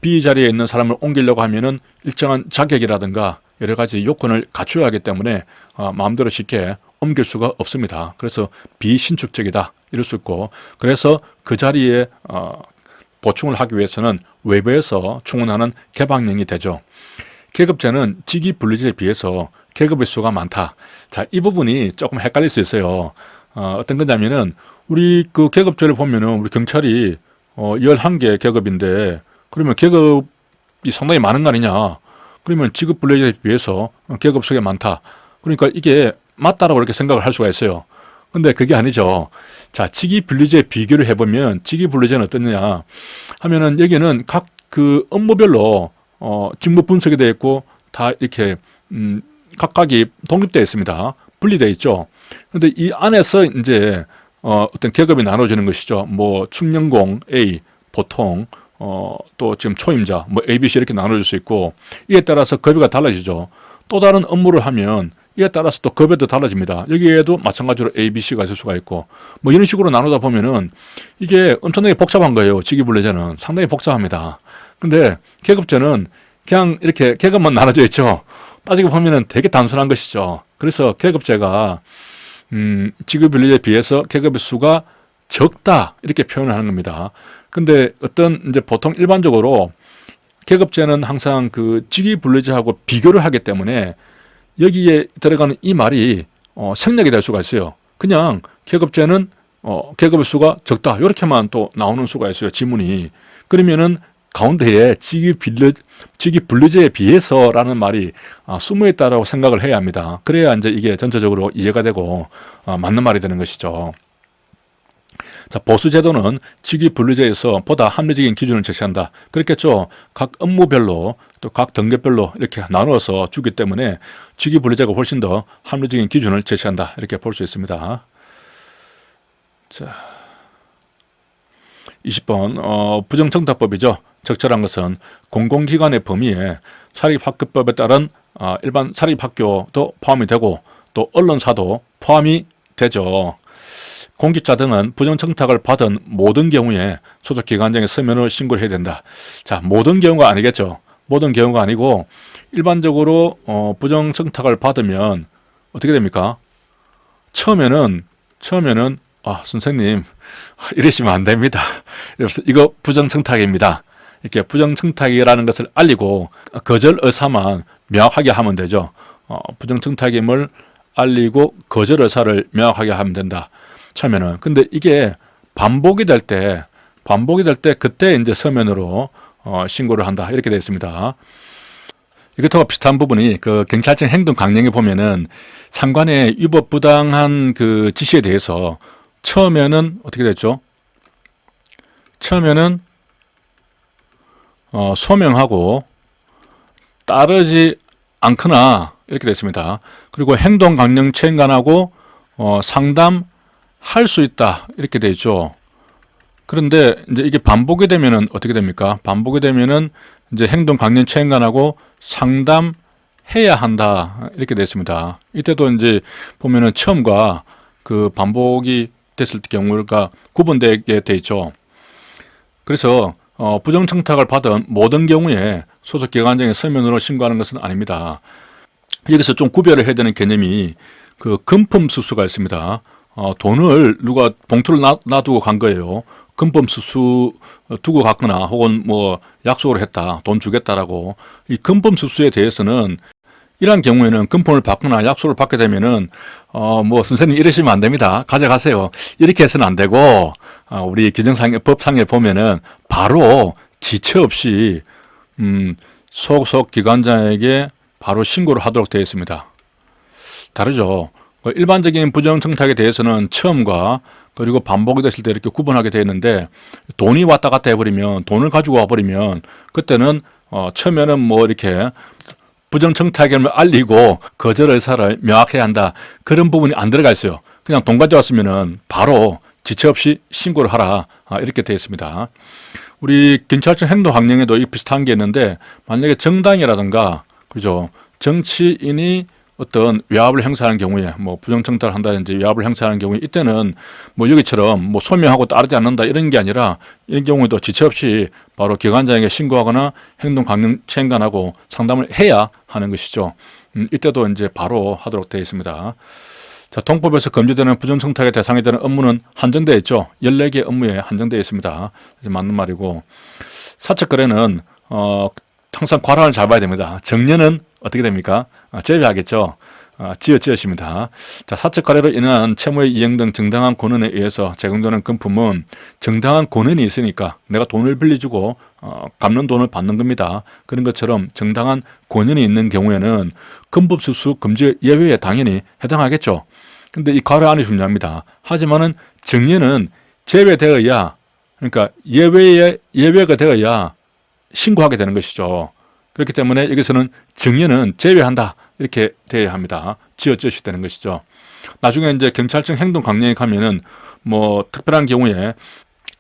B 자리에 있는 사람을 옮기려고 하면은 일정한 자격이라든가 여러 가지 요건을 갖춰야 하기 때문에 마음대로 쉽게 옮길 수가 없습니다. 그래서 비신축적이다, 이럴 수 있고, 그래서 그 자리에 보충을 하기 위해서는 외부에서 충원하는 개방형이 되죠. 계급제는 직위분리제에 비해서 계급의 수가 많다. 자, 이 부분이 조금 헷갈릴 수 있어요. 어떤 거냐면은 우리 그 계급제를 보면은 우리 경찰이 11개 계급인데 그러면 계급이 상당히 많은 거 아니냐. 그러면 직업 분류제에 비해서 계급 수가 많다. 그러니까 이게 맞다라고 이렇게 생각을 할 수가 있어요. 근데 그게 아니죠. 자, 직위 분류제 비교를 해보면 직위 분류제는 어떠냐 하면은 여기는 각 그 업무별로 직무 분석이 되어 있고 다 이렇게 각각이 독립되어 있습니다. 분리되어 있죠. 그런데 이 안에서 이제 어떤 계급이 나눠지는 것이죠. 뭐 충령공 A, 보통 또 지금 초임자, 뭐 A, B, C 이렇게 나눠질 수 있고 이에 따라서 급여가 달라지죠. 또 다른 업무를 하면 이에 따라서 또 급여도 달라집니다. 여기에도 마찬가지로 A, B, C가 있을 수가 있고 뭐 이런 식으로 나누다 보면은 이게 엄청나게 복잡한 거예요. 직위분류제는 상당히 복잡합니다. 근데 계급제는 그냥 이렇게 계급만 나눠져 있죠. 따지고 보면은 되게 단순한 것이죠. 그래서 계급제가 직위분류제에 비해서 계급의 수가 적다 이렇게 표현을 하는 겁니다. 근데 어떤 이제 보통 일반적으로 계급제는 항상 그 직위분류제하고 비교를 하기 때문에 여기에 들어가는 이 말이 생략이 될 수가 있어요. 그냥 계급제는 계급의 수가 적다 이렇게만 또 나오는 수가 있어요. 지문이. 그러면은 가운데에 직위분류제에 비해서라는 말이 숨어 있다라고 생각을 해야 합니다. 그래야 이제 이게 전체적으로 이해가 되고 맞는 말이 되는 것이죠. 자, 보수제도는 직위분류제에서 보다 합리적인 기준을 제시한다. 그렇겠죠. 각 업무별로 또 각 등급별로 이렇게 나누어서 주기 때문에 직위분류제가 훨씬 더 합리적인 기준을 제시한다. 이렇게 볼 수 있습니다. 자, 20번 부정청탁법이죠. 적절한 것은 공공기관의 범위에 사립학교법에 따른 일반 사립학교도 포함이 되고 또 언론사도 포함이 되죠. 공직자 등은 부정청탁을 받은 모든 경우에 소속기관장의 서면으로 신고를 해야 된다. 자, 모든 경우가 아니겠죠. 모든 경우가 아니고 일반적으로 부정청탁을 받으면 어떻게 됩니까? 처음에는 선생님 이러시면 안 됩니다. 그래서 이거 부정청탁입니다. 이렇게 부정청탁이라는 것을 알리고 거절 의사만 명확하게 하면 되죠. 부정청탁임을 알리고 거절 의사를 명확하게 하면 된다. 처음에는. 근데 이게 반복이 될 때 그때 이제 서면으로 신고를 한다. 이렇게 되어 있습니다. 이것과 비슷한 부분이 그 경찰청 행동 강령에 보면은 상관의 위법 부당한 그 지시에 대해서 처음에는 어떻게 됐죠? 처음에는 소명하고 따르지 않거나 이렇게 됐습니다. 그리고 행동 강령 체인관하고 상담할 수 있다 이렇게 되어 있죠. 그런데 이제 이게 반복이 되면은 어떻게 됩니까? 반복이 되면은 이제 행동 강령 체인관하고 상담해야 한다 이렇게 되어 있습니다. 이때도 이제 보면은 처음과 그 반복이 됐을 경우가 구분되게 되어 있죠. 그래서 부정청탁을 받은 모든 경우에 소속기관장의 서면으로 신고하는 것은 아닙니다. 여기서 좀 구별을 해야 되는 개념이 그 금품수수가 있습니다. 돈을 누가 봉투를 놔두고 간 거예요. 금품수수 두고 갔거나 혹은 뭐 약속을 했다. 돈 주겠다라고. 이 금품수수에 대해서는 이러한 경우에는 금품을 받거나 약속을 받게 되면은 뭐 선생님 이러시면 안 됩니다. 가져가세요. 이렇게 해서는 안 되고 우리 규정상의 법상에 보면은 바로 지체 없이 소속 기관장에게 바로 신고를 하도록 되어 있습니다. 다르죠. 일반적인 부정청탁에 대해서는 처음과 그리고 반복이 됐을 때 이렇게 구분하게 되어 있는데 돈이 왔다 갔다 해버리면 돈을 가지고 와버리면 그때는 처음에는 뭐 이렇게 부정청탁임을 알리고 거절 의사를 명확해야 한다. 그런 부분이 안 들어가 있어요. 그냥 돈 가져왔으면은 바로 지체 없이 신고를 하라. 이렇게 되어 있습니다. 우리 경찰청 행동학령에도 이 비슷한 게 있는데 만약에 정당이라든가 그죠 정치인이 어떤 외압을 행사하는 경우에 뭐 부정청탁을 한다든지 외압을 행사하는 경우에 이때는 뭐 여기처럼 뭐 소명하고 따르지 않는다 이런 게 아니라 이런 경우에도 지체 없이 바로 기관장에게 신고하거나 행동 강령 체인관하고 상담을 해야 하는 것이죠. 이때도 이제 바로 하도록 되어 있습니다. 자, 동법에서 금지되는 부정청탁의 대상이 되는 업무는 한정되어 있죠. 14개 업무에 한정되어 있습니다. 맞는 말이고 사적거래는 항상 관할을 잘 봐야 됩니다. 정년은 어떻게 됩니까? 제외하겠죠. 지읒입니다. 자, 사적 거래로 인한 채무의 이행 등 정당한 권한에 의해서 제공되는 금품은 정당한 권한이 있으니까 내가 돈을 빌려주고 갚는 돈을 받는 겁니다. 그런 것처럼 정당한 권한이 있는 경우에는 금품수수 금지 예외에 당연히 해당하겠죠. 근데 이 가로 안이 중요합니다. 하지만은 정예는 제외되어야, 그러니까 예외가 되어야 신고하게 되는 것이죠. 그렇기 때문에 여기서는 정예는 제외한다, 이렇게 돼야 합니다. 지어져야 되는 것이죠. 나중에 이제 경찰청 행동 강령에 가면은 뭐 특별한 경우에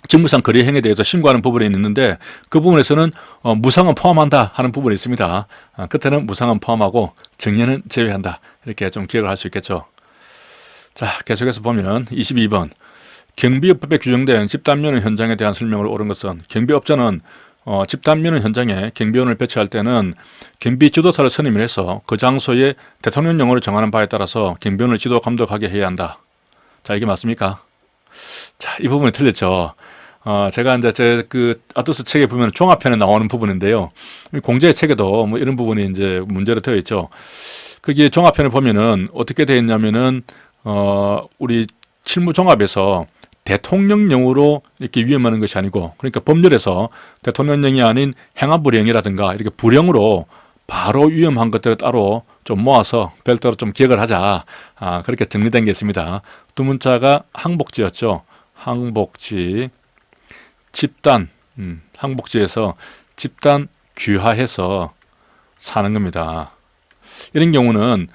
직무상 거래 행위에 대해서 신고하는 부분이 있는데 그 부분에서는 무상은 포함한다 하는 부분이 있습니다. 끝에는 무상은 포함하고 정예는 제외한다, 이렇게 좀 기억을 할 수 있겠죠. 자, 계속해서 보면 22번 경비업법에 규정된 집단면허 현장에 대한 설명을 옳은 것은, 경비업자는 집단면허 현장에 경비원을 배치할 때는 경비 지도사를 선임을 해서 그 장소에 대통령령으로 정하는 바에 따라서 경비원을 지도 감독하게 해야 한다. 자, 이게 맞습니까? 자, 이 부분이 틀렸죠. 제가 이제 제 그 아토스 책에 보면 종합편에 나오는 부분인데요. 공제 책에도 뭐 이런 부분이 이제 문제로 되어 있죠. 그게 종합편을 보면은 어떻게 되어 있냐면은 우리 실무 종합에서 대통령령으로 이렇게 위임하는 것이 아니고, 그러니까 법률에서 대통령령이 아닌 행안부령이라든가 이렇게 부령으로 바로 위임한 것들을 따로 좀 모아서 별도로 좀 기억을 하자. 그렇게 정리된 게 있습니다. 두 문자가 항복지였죠. 항복지, 집단, 항복지에서 집단 귀화해서 사는 겁니다. 이런 경우는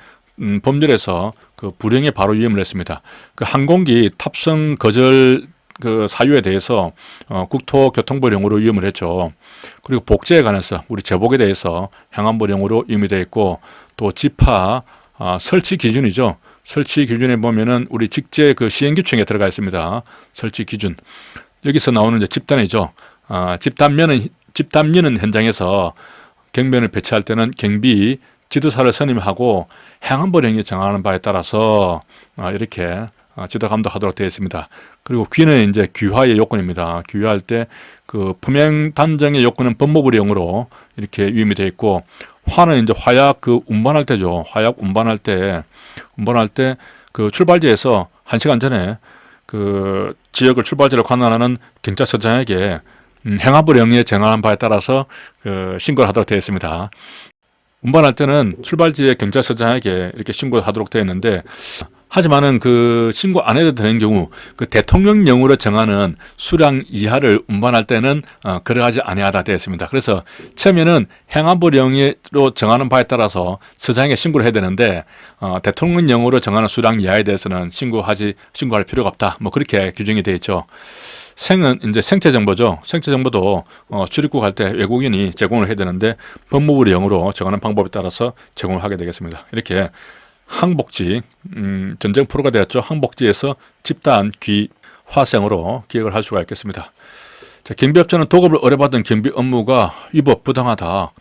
법률에서 그 불행에 바로 위임을 했습니다. 그 항공기 탑승 거절 그 사유에 대해서 국토교통부령으로 위임을 했죠. 그리고 복제에 관해서 우리 제복에 대해서 행안부령으로 위임이 되어 있고, 또 집화 설치 기준이죠. 설치 기준에 보면은 우리 직제 그 시행규칙에 들어가 있습니다. 설치 기준. 여기서 나오는 이제 집단이죠. 집단면허 현장에서 경비원을 배치할 때는 경비 지도사를 선임하고 행안부령이 정하는 바에 따라서 이렇게 지도 감독하도록 되어 있습니다. 그리고 귀는 이제 귀화의 요건입니다. 귀화할 때 그 품행 단정의 요건은 법무부령으로 이렇게 위임이 되어 있고, 화는 이제 화약 그 운반할 때죠. 화약 운반할 때 그 출발지에서 1시간 전에 그 지역을 출발지로 관할하는 경찰서장에게 행안부령이 정하는 바에 따라서 그 신고를 하도록 되어 있습니다. 운반할 때는 출발지의 경찰서장에게 이렇게 신고하도록 되어 있는데, 하지만은 그 신고 안 해도 되는 경우 그 대통령령으로 정하는 수량 이하를 운반할 때는 그러하지 아니하다 되어 있습니다. 그래서 처음에는 행안부령으로 정하는 바에 따라서 서장에게 신고를 해야 되는데 대통령령으로 정하는 수량 이하에 대해서는 신고할 필요가 없다. 뭐 그렇게 규정이 되어 있죠. 생은 이제 생체 정보죠. 생체 정보도 출입국 갈 때 외국인이 제공을 해야 되는데 법무부령으로 정하는 방법에 따라서 제공을 하게 되겠습니다. 이렇게 항복지, 전쟁 프로가 되었죠. 항복지에서 집단 귀화생으로 기억을 할 수가 있겠습니다. 자, 경비업자는 도급을 의뢰받은 경비 업무가 위법 부당하다.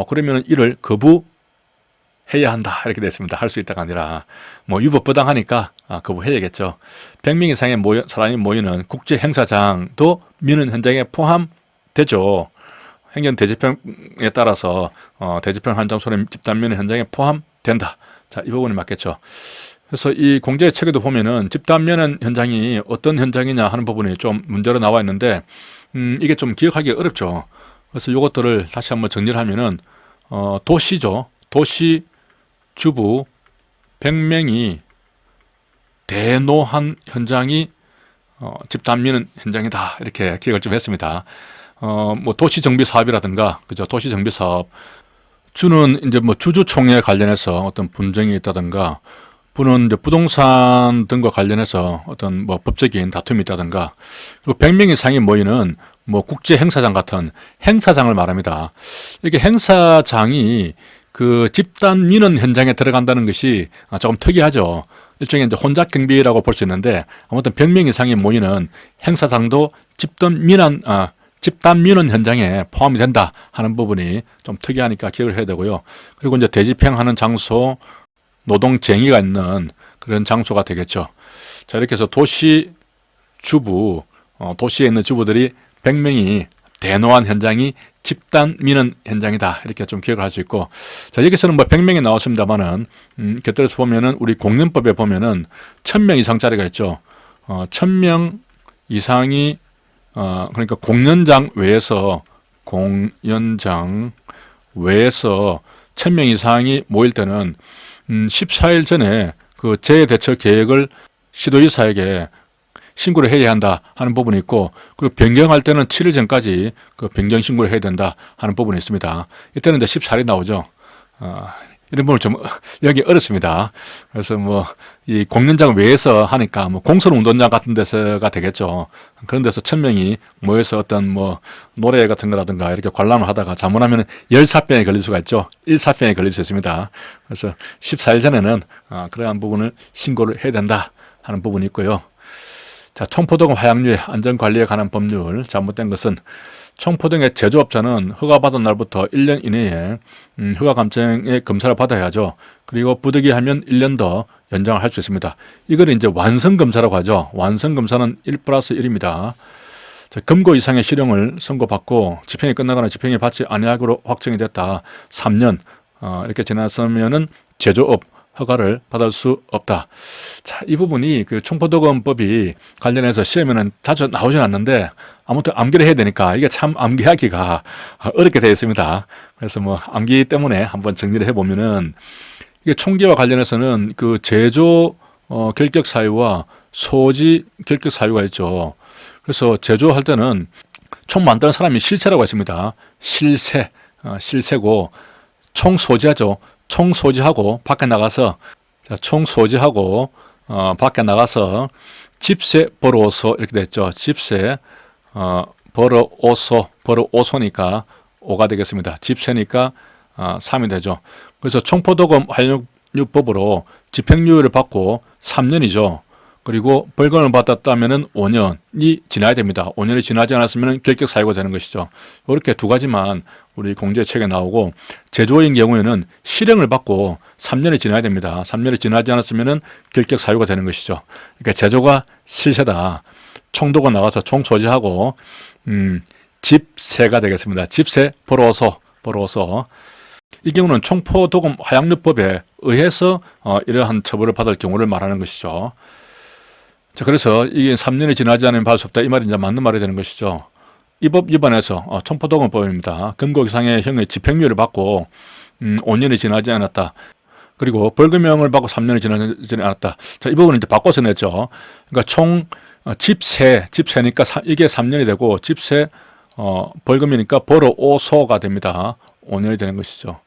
그러면 이를 거부해야 한다. 이렇게 됐습니다. 할 수 있다가 아니라 뭐 위법 부당하니까 거부해야겠죠. 100명 이상의 사람이 모이는 국제 행사장도 민원 현장에 포함되죠. 행정 대집행에 따라서 대집행 한정 소림 집단 민원 현장에 포함된다. 자, 이 부분이 맞겠죠. 그래서 이 공제 책에도 보면은 집단 면허 현장이 어떤 현장이냐 하는 부분이 좀 문제로 나와 있는데 이게 좀 기억하기 어렵죠. 그래서 이것들을 다시 한번 정리를 하면은 도시죠. 도시 주부 100명이 대노한 현장이 집단 면허 현장이다. 이렇게 기억을 좀 했습니다. 뭐 도시 정비 사업이라든가, 그죠? 도시 정비 사업. 주는 이제 뭐 주주총회에 관련해서 어떤 분쟁이 있다든가, 부는 이제 부동산 등과 관련해서 어떤 뭐 법적인 다툼이 있다든가, 그리고 100명 이상이 모이는 뭐 국제 행사장 같은 행사장을 말합니다. 이게 행사장이 그 집단 민원 현장에 들어간다는 것이 조금 특이하죠. 일종의 이제 혼잡 경비라고 볼 수 있는데, 아무튼 100명 이상이 모이는 행사장도 집단 민원 현장에 포함이 된다 하는 부분이 좀 특이하니까 기억을 해야 되고요. 그리고 이제 대집행하는 장소, 노동쟁의가 있는 그런 장소가 되겠죠. 자, 이렇게 해서 도시 주부, 도시에 있는 주부들이 100명이 대노한 현장이 집단 민원 현장이다. 이렇게 좀 기억을 할 수 있고, 자, 여기서는 뭐 100명이 나왔습니다만은, 곁들여서 보면은 우리 공연법에 보면은 1000명 이상짜리가 있죠. 1000명 이상이, 그러니까 공연장 외에서 1000명 이상이 모일 때는 14일 전에 그 재해 대처 계획을 시도지사에게 신고를 해야 한다 하는 부분이 있고, 그리고 변경할 때는 7일 전까지 그 변경 신고를 해야 된다 하는 부분이 있습니다. 이때는 이제 14일이 나오죠. 이런 부분 좀 여기 어렵습니다. 그래서 뭐 이 공연장 외에서 하니까 뭐 공설 운동장 같은 데서가 되겠죠. 그런 데서 1000명이 모여서 어떤 뭐 노래 같은 거라든가 이렇게 관람을 하다가 잘못하면 열사병에 걸릴 수가 있죠. 일사병에 걸릴 수 있습니다. 그래서 14일 전에는 그러한 부분을 신고를 해야 된다 하는 부분이 있고요. 자, 청포동 화약류의 안전관리에 관한 법률 잘못된 것은 청포동의 제조업자는 허가받은 날부터 1년 이내에 허가감정의 검사를 받아야죠. 그리고 부득이하면 1년 더 연장을 할 수 있습니다. 이걸 이제 완성검사라고 하죠. 완성검사는 1+1입니다. 자, 금고 이상의 실형을 선고받고 집행이 끝나거나 집행이 받지 아니하기로 확정이 됐다. 3년 이렇게 지났으면은 제조업 허가를 받을 수 없다. 자, 이 부분이 그 총포도금법이 관련해서 시험에는 자주 나오진 않는데 아무튼 암기를 해야 되니까 이게 참 암기하기가 어렵게 되어 있습니다. 그래서 뭐 암기 때문에 한번 정리를 해보면은 이게 총기와 관련해서는 그 제조 결격 사유와 소지 결격 사유가 있죠. 그래서 제조할 때는 총 만드는 사람이 실세라고 했습니다. 실세고 총 소지하죠. 총 소지하고 밖에 나가서 밖에 나가서 집세 벌어오소 이렇게 됐죠. 집세 벌어오소니까 5가 되겠습니다. 집세니까 3이 되죠. 그래서 총포도금 화약류법으로 집행유예를 받고 3년이죠. 그리고 벌금을 받았다면 5년이 지나야 됩니다. 5년이 지나지 않았으면 결격 사유가 되는 것이죠. 이렇게 두 가지만 우리 공제책에 나오고, 제조인 경우에는 실형을 받고 3년이 지나야 됩니다. 3년이 지나지 않았으면 결격 사유가 되는 것이죠. 그러니까 제조가 실세다. 총도가 나가서 총 소지하고 집세가 되겠습니다. 집세 벌어오소. 이 경우는 총포도금 화약류법에 의해서 이러한 처벌을 받을 경우를 말하는 것이죠. 자, 그래서 이게 3년이 지나지 않으면 받을 수 없다. 이 말이 이제 맞는 말이 되는 것이죠. 이 법 위반해서 총포도금법입니다. 금고 이상의 형의 집행유예를 받고 5년이 지나지 않았다. 그리고 벌금형을 받고 3년이 지나지 않았다. 자, 이 부분은 이제 바꿔서 냈죠. 그러니까 총 집세니까 이게 3년이 되고 집세 벌금이니까 벌어오소가 됩니다. 5년이 되는 것이죠.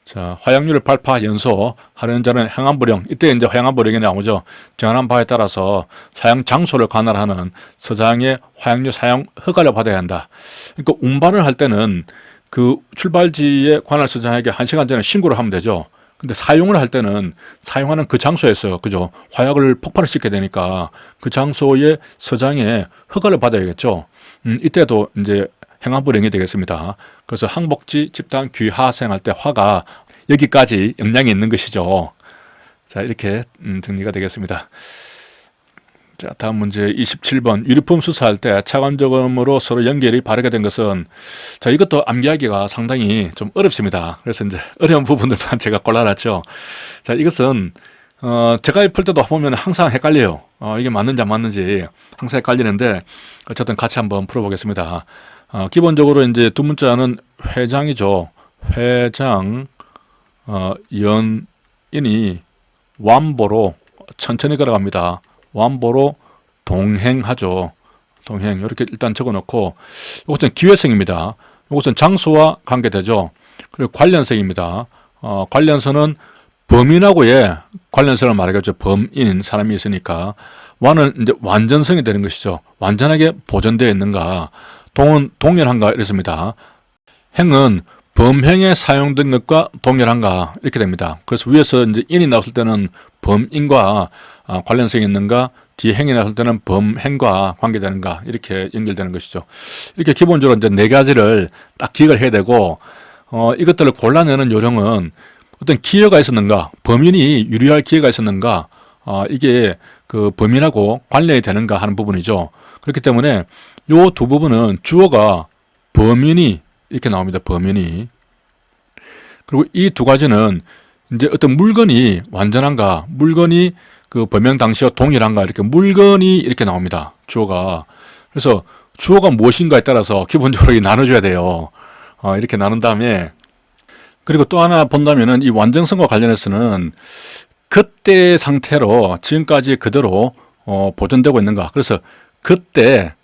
자, 화약류를 발파 연소 하려는 자는 행안부령, 이때 이제 행안부령이 나오죠. 정한 바에 따라서 사용 장소를 관할하는 서장의 화약류 사용 허가를 받아야 한다. 그러니까 운반을 할 때는 그 출발지의 관할 서장에게 1시간 전에 신고를 하면 되죠. 근데 사용을 할 때는 사용하는 그 장소에서, 그죠? 화약을 폭발을 시켜야 되니까 그 장소의 서장의 허가를 받아야겠죠. 이때도 이제 행안부령이 되겠습니다. 그래서 항복지 집단 귀하생할 때 화가 여기까지 영향이 있는 것이죠. 자, 이렇게 정리가 되겠습니다. 자, 다음 문제 27번. 유류품 수사할 때 차관적으로 서로 연결이 바르게 된 것은, 자, 이것도 암기하기가 상당히 좀 어렵습니다. 그래서 이제 어려운 부분들만 제가 골라놨죠. 자, 이것은 제가 풀 때도 보면 항상 헷갈려요. 이게 맞는지 안 맞는지 항상 헷갈리는데, 어쨌든 같이 한번 풀어보겠습니다. 기본적으로 이제 두 문자는 회장이죠. 회장, 연인이 완보로 천천히 걸어갑니다. 완보로 동행하죠. 동행. 이렇게 일단 적어 놓고, 이것은 기회성입니다. 이것은 장소와 관계되죠. 그리고 관련성입니다. 관련성은 범인하고의 관련성을 말하겠죠. 범인, 사람이 있으니까. 완은 이제 완전성이 되는 것이죠. 완전하게 보존되어 있는가. 동은 동일한가 이렇습니다. 행은 범행에 사용된 것과 동일한가 이렇게 됩니다. 그래서 위에서 이제 인이 나왔을 때는 범인과 관련성이 있는가, 뒤에 행이 나왔을 때는 범행과 관계되는가 이렇게 연결되는 것이죠. 이렇게 기본적으로 이제 네 가지를 딱 기억을 해야 되고, 이것들을 골라내는 요령은 어떤 기여가 있었는가, 범인이 유리할 기여가 있었는가, 이게 그 범인하고 관련이 되는가 하는 부분이죠. 그렇기 때문에 요 두 부분은 주어가 범인이 이렇게 나옵니다. 범인이. 그리고 이 두 가지는 이제 어떤 물건이 완전한가, 물건이 그 범행 당시와 동일한가, 이렇게 물건이 이렇게 나옵니다. 주어가. 그래서 주어가 무엇인가에 따라서 기본적으로 나눠줘야 돼요. 이렇게 나눈 다음에, 그리고 또 하나 본다면은 이 완전성과 관련해서는 그때 상태로 지금까지 그대로 보존되고 있는가. 그래서 그때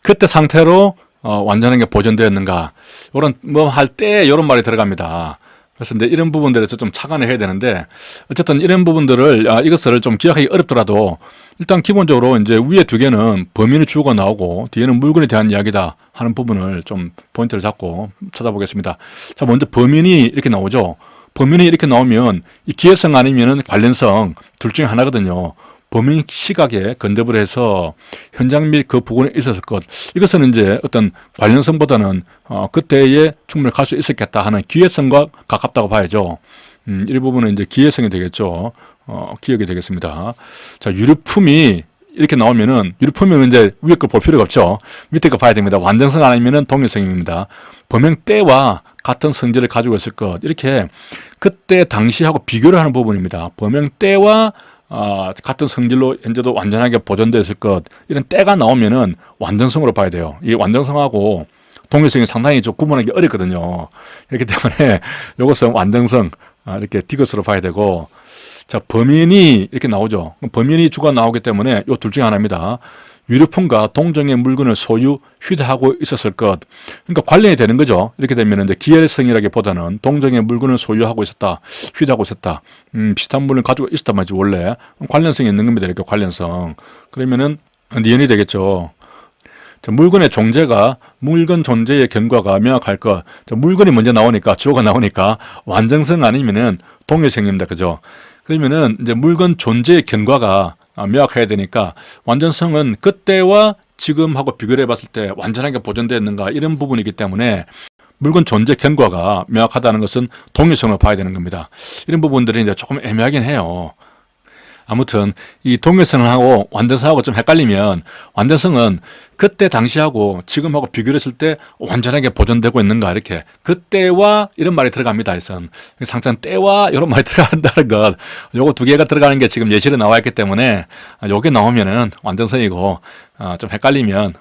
상태로 완전한 게 보존되었는가. 이런 뭐 할 때 이런 말이 들어갑니다. 그래서 이제 이런 부분들에서 좀 착안을 해야 되는데, 어쨌든 이런 부분들을 이것을 좀 기억하기 어렵더라도 일단 기본적으로 이제 위에 두 개는 범인의 주어가 나오고 뒤에는 물건에 대한 이야기다 하는 부분을 좀 포인트를 잡고 찾아보겠습니다. 자, 먼저 범인이 이렇게 나오죠. 범인이 이렇게 나오면 이 기회성 아니면은 관련성 둘 중에 하나거든요. 범인 시각에 근접을 해서 현장 및 그 부근에 있었을 것. 이것은 이제 어떤 관련성보다는 그때에 충분히 갈 수 있었겠다 하는 기회성과 가깝다고 봐야죠. 이 부분은 이제 기회성이 되겠죠. 기억이 되겠습니다. 자, 유류품이 이렇게 나오면은, 유류품은 이제 위에 거 볼 필요가 없죠. 밑에 거 봐야 됩니다. 완전성 아니면은 동일성입니다. 범행 때와 같은 성질을 가지고 있을 것. 이렇게 그때 당시하고 비교를 하는 부분입니다. 범행 때와 같은 성질로 현재도 완전하게 보존되어 있을 것. 이런 때가 나오면은 완전성으로 봐야 돼요. 이 완전성하고 동일성이 상당히 좀 구분하기 어렵거든요. 그렇기 때문에 이것은 완전성, 이렇게 디귿으로 봐야 되고, 자, 범인이 이렇게 나오죠. 범인이 주가 나오기 때문에 이 둘 중에 하나입니다. 유류품과 동종의 물건을 소유, 휴대하고 있었을 것. 그러니까 관련이 되는 거죠. 이렇게 되면 이제 기회성이라기보다는 동종의 물건을 소유하고 있었다, 휴대하고 있었다. 비슷한 물건을 가지고 있었단 말이지, 원래. 관련성이 있는 겁니다. 이렇게 관련성. 그러면은 니은이 되겠죠. 자, 물건의 존재가, 물건 존재의 경과가 명확할 것. 자, 물건이 먼저 나오니까, 주어가 나오니까 완전성 아니면은 동일성입니다. 그죠? 그러면은 이제 물건 존재의 경과가 명확해야 되니까, 완전성은 그때와 지금하고 비교를 해봤을 때 완전하게 보존되었는가, 이런 부분이기 때문에 물건 존재 경과가 명확하다는 것은 동일성을 봐야 되는 겁니다. 이런 부분들이 이제 조금 애매하긴 해요. 아무튼 이 동일성하고 완전성하고 좀 헷갈리면, 완전성은 그때 당시하고 지금하고 비교를 했을 때 완전하게 보존되고 있는가, 이렇게 그때와 이런 말이 들어갑니다. 그래서 상장 때와 이런 말이 들어간다는 것, 요거 두 개가 들어가는 게 지금 예시로 나와 있기 때문에 요게 나오면은 완전성이고, 좀 헷갈리면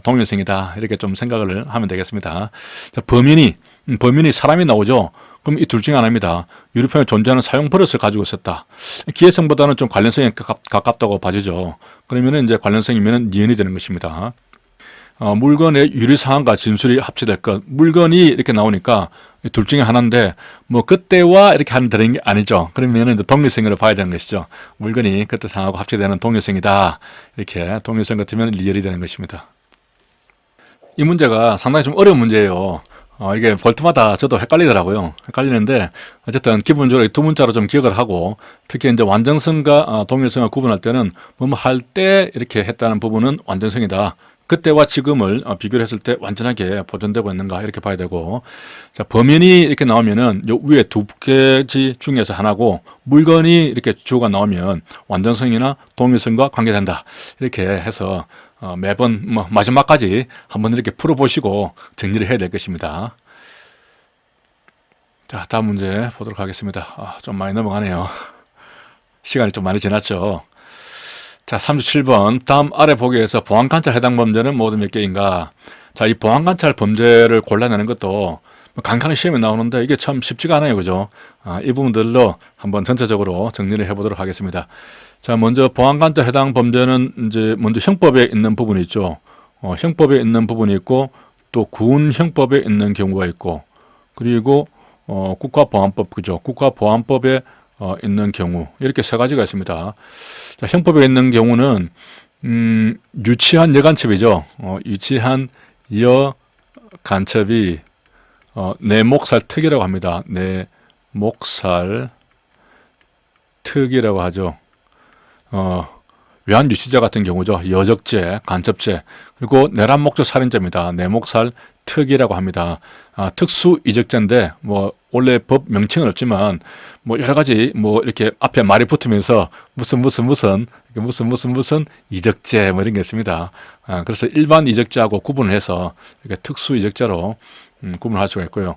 동일성이다, 이렇게 좀 생각을 하면 되겠습니다. 자, 범인이 사람이 나오죠. 그럼 이 둘 중에 하나입니다. 유류품에 존재하는 사용 버릇을 가지고 있었다. 기회성보다는 좀 관련성에 가깝다고 봐주죠. 그러면은 이제 관련성이면 니은이 되는 것입니다. 물건의 유리사항과 진술이 합치될 것. 물건이 이렇게 나오니까 둘 중에 하나인데, 뭐 그때와 이렇게 하는 되는 게 아니죠. 그러면은 이제 동일성으로 봐야 되는 것이죠. 물건이 그때 상하고 합치되는 동일성이다. 이렇게 동일성 같으면 리얼이 되는 것입니다. 이 문제가 상당히 좀 어려운 문제예요. 이게 볼 때마다 저도 헷갈리더라고요. 헷갈리는데, 어쨌든 기본적으로 이 두 문자로 좀 기억을 하고, 특히 이제 완전성과 동일성을 구분할 때는 뭐뭐 할 때 이렇게 했다는 부분은 완전성이다. 그때와 지금을 비교를 했을 때 완전하게 보존되고 있는가, 이렇게 봐야 되고, 자, 범인이 이렇게 나오면은 요 위에 두 개지 중에서 하나고, 물건이 이렇게 주어가 나오면 완전성이나 동일성과 관계된다. 이렇게 해서 매번 마지막까지 한번 이렇게 풀어보시고 정리를 해야 될 것입니다. 자, 다음 문제 보도록 하겠습니다. 좀 많이 넘어가네요. 시간이 좀 많이 지났죠. 자, 37번. 다음 아래 보기에서 보안관찰 해당 범죄는 모두 몇 개인가? 자, 이 보안관찰 범죄를 골라내는 것도 간간히 시험에 나오는데 이게 참 쉽지가 않아요. 그죠? 이 부분들로 한번 전체적으로 정리를 해보도록 하겠습니다. 자, 먼저 보안관찰 해당 범죄는 이제 먼저 형법에 있는 부분이 있죠. 형법에 있는 부분이 있고, 또 군형법에 있는 경우가 있고, 그리고 국가보안법, 그죠? 국가보안법에 있는 경우, 이렇게 세 가지가 있습니다. 자, 형법에 있는 경우는 유치한 여간첩이죠. 유치한 여간첩이 내목살 특이라고 합니다. 내목살 특이라고 하죠. 외환 유치자 같은 경우죠. 여적죄, 간첩죄, 그리고 내란 목적 살인죄입니다. 내목살 특이라고 합니다. 특수 이적죄인데 뭐 원래 법 명칭은 없지만 뭐 여러 가지 뭐 이렇게 앞에 말이 붙으면서 무슨 이적죄 뭐 이런 게 있습니다. 그래서 일반 이적죄하고 구분을 해서 이렇게 특수 이적죄로 구분할 수가 있고요.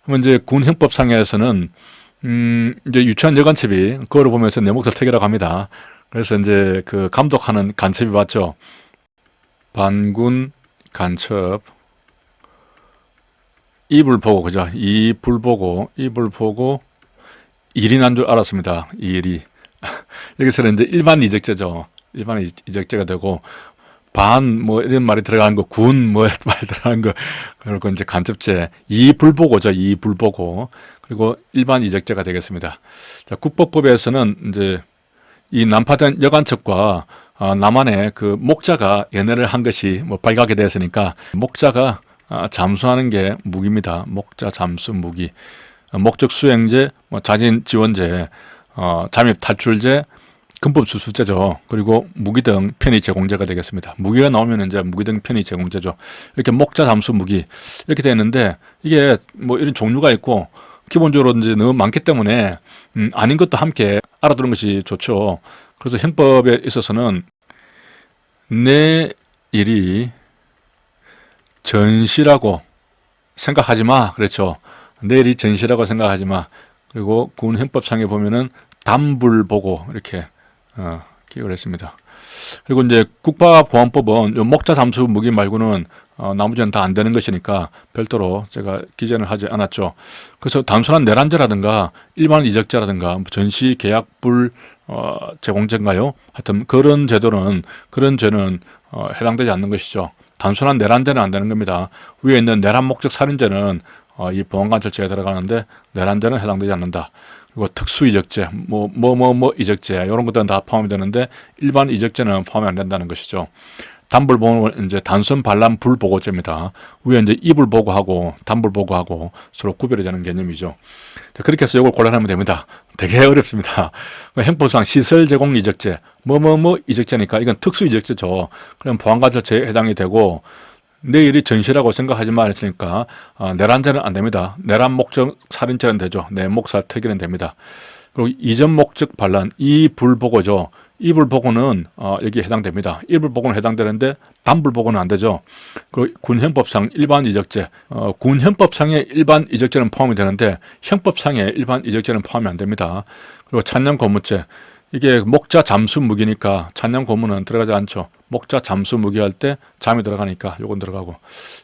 그러면 이제 군 형법상에서는 이제 유치한 여간첩이 그거를 보면서 내목살 특이라고 합니다. 그래서 이제 그 감독하는 간첩이 봤죠. 반군 간첩 입을 보고, 그죠? 입을 보고 일이 난 줄 알았습니다. 일이. 여기서는 이제 일반 이적죄죠. 일반 이적죄가 되고, 뭐 이런 말이 들어가는 거, 뭐 말 들어가는 거, 그리고 이제 간첩죄, 이불보고죠. 이불보고. 그리고 일반 이적죄가 되겠습니다. 자, 국법법에서는 이제 이 난파된 여간첩과 남한의 그 목자가 연애를 한 것이 뭐 발각이 됐으니까 목자가 잠수하는 게 무기입니다. 목자 잠수 무기. 목적 수행죄, 뭐 자진 지원죄, 잠입 탈출죄, 금품 수수죄죠. 그리고 무기 등 편의 제공죄가 되겠습니다. 무기가 나오면 이제 무기 등 편의 제공죄죠. 이렇게 목자 잠수 무기 이렇게 되어 있는데 이게 뭐 이런 종류가 있고 기본적으로 이제 너무 많기 때문에 아닌 것도 함께 알아두는 것이 좋죠. 그래서 형법에 있어서는 내 일이 전시라고 생각하지 마. 그렇죠. 내 일이 전시라고 생각하지 마. 그리고 군 형법상에 보면은 담불보고 이렇게 기억을 했습니다. 그리고 이제 국가보안법은 목자 잠수 무기 말고는 나머지는 다 안 되는 것이니까 별도로 제가 기재는 하지 않았죠. 그래서 단순한 내란죄라든가 일반 이적죄라든가 전시 계약불 제공죄인가요? 하여튼 그런 죄는 해당되지 않는 것이죠. 단순한 내란죄는 안 되는 겁니다. 위에 있는 내란 목적 살인죄는 이 보안관찰죄에 들어가는데 내란죄는 해당되지 않는다. 그리고 특수 이적죄, 이적죄 이런 것들은 다 포함이 되는데 일반 이적죄는 포함이 안 된다는 것이죠. 담불보고는 이제 단순 반란 불보고죄입니다. 위에 이제 입을 보고하고 담불보고하고 서로 구별이 되는 개념이죠. 자, 그렇게 해서 이걸 골라내면 됩니다. 되게 어렵습니다. 형법상 시설 제공 이적죄, 이적죄니까 이건 특수 이적죄죠. 그럼 보안관찰죄에 해당이 되고 내 일이 전시라고 생각하지 마 했으니까 내란죄는 안 됩니다. 내란 목적 살인죄는 되죠. 내목살 특이는 됩니다. 그리고 이전 목적 반란, 이불보고죠. 이불보고는 여기에 해당됩니다. 이불보고는 해당되는데 담불보고는 안 되죠. 그리고 군형법상 일반 이적죄, 군형법상의 일반 이적죄는 포함이 되는데 형법상의 일반 이적죄는 포함이 안 됩니다. 그리고 찬양고무죄, 이게 목자 잠수 무기니까 찬양 고문은 들어가지 않죠. 목자 잠수 무기 할 때 잠이 들어가니까 요건 들어가고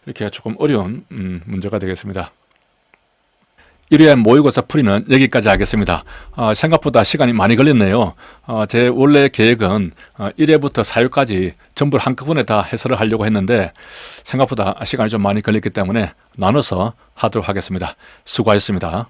이렇게 조금 어려운 문제가 되겠습니다. 1회 모의고사 풀이는 여기까지 하겠습니다. 생각보다 시간이 많이 걸렸네요. 제 원래 계획은 1회부터 4회까지 전부 한꺼번에 다 해설을 하려고 했는데 생각보다 시간이 좀 많이 걸렸기 때문에 나눠서 하도록 하겠습니다. 수고하셨습니다.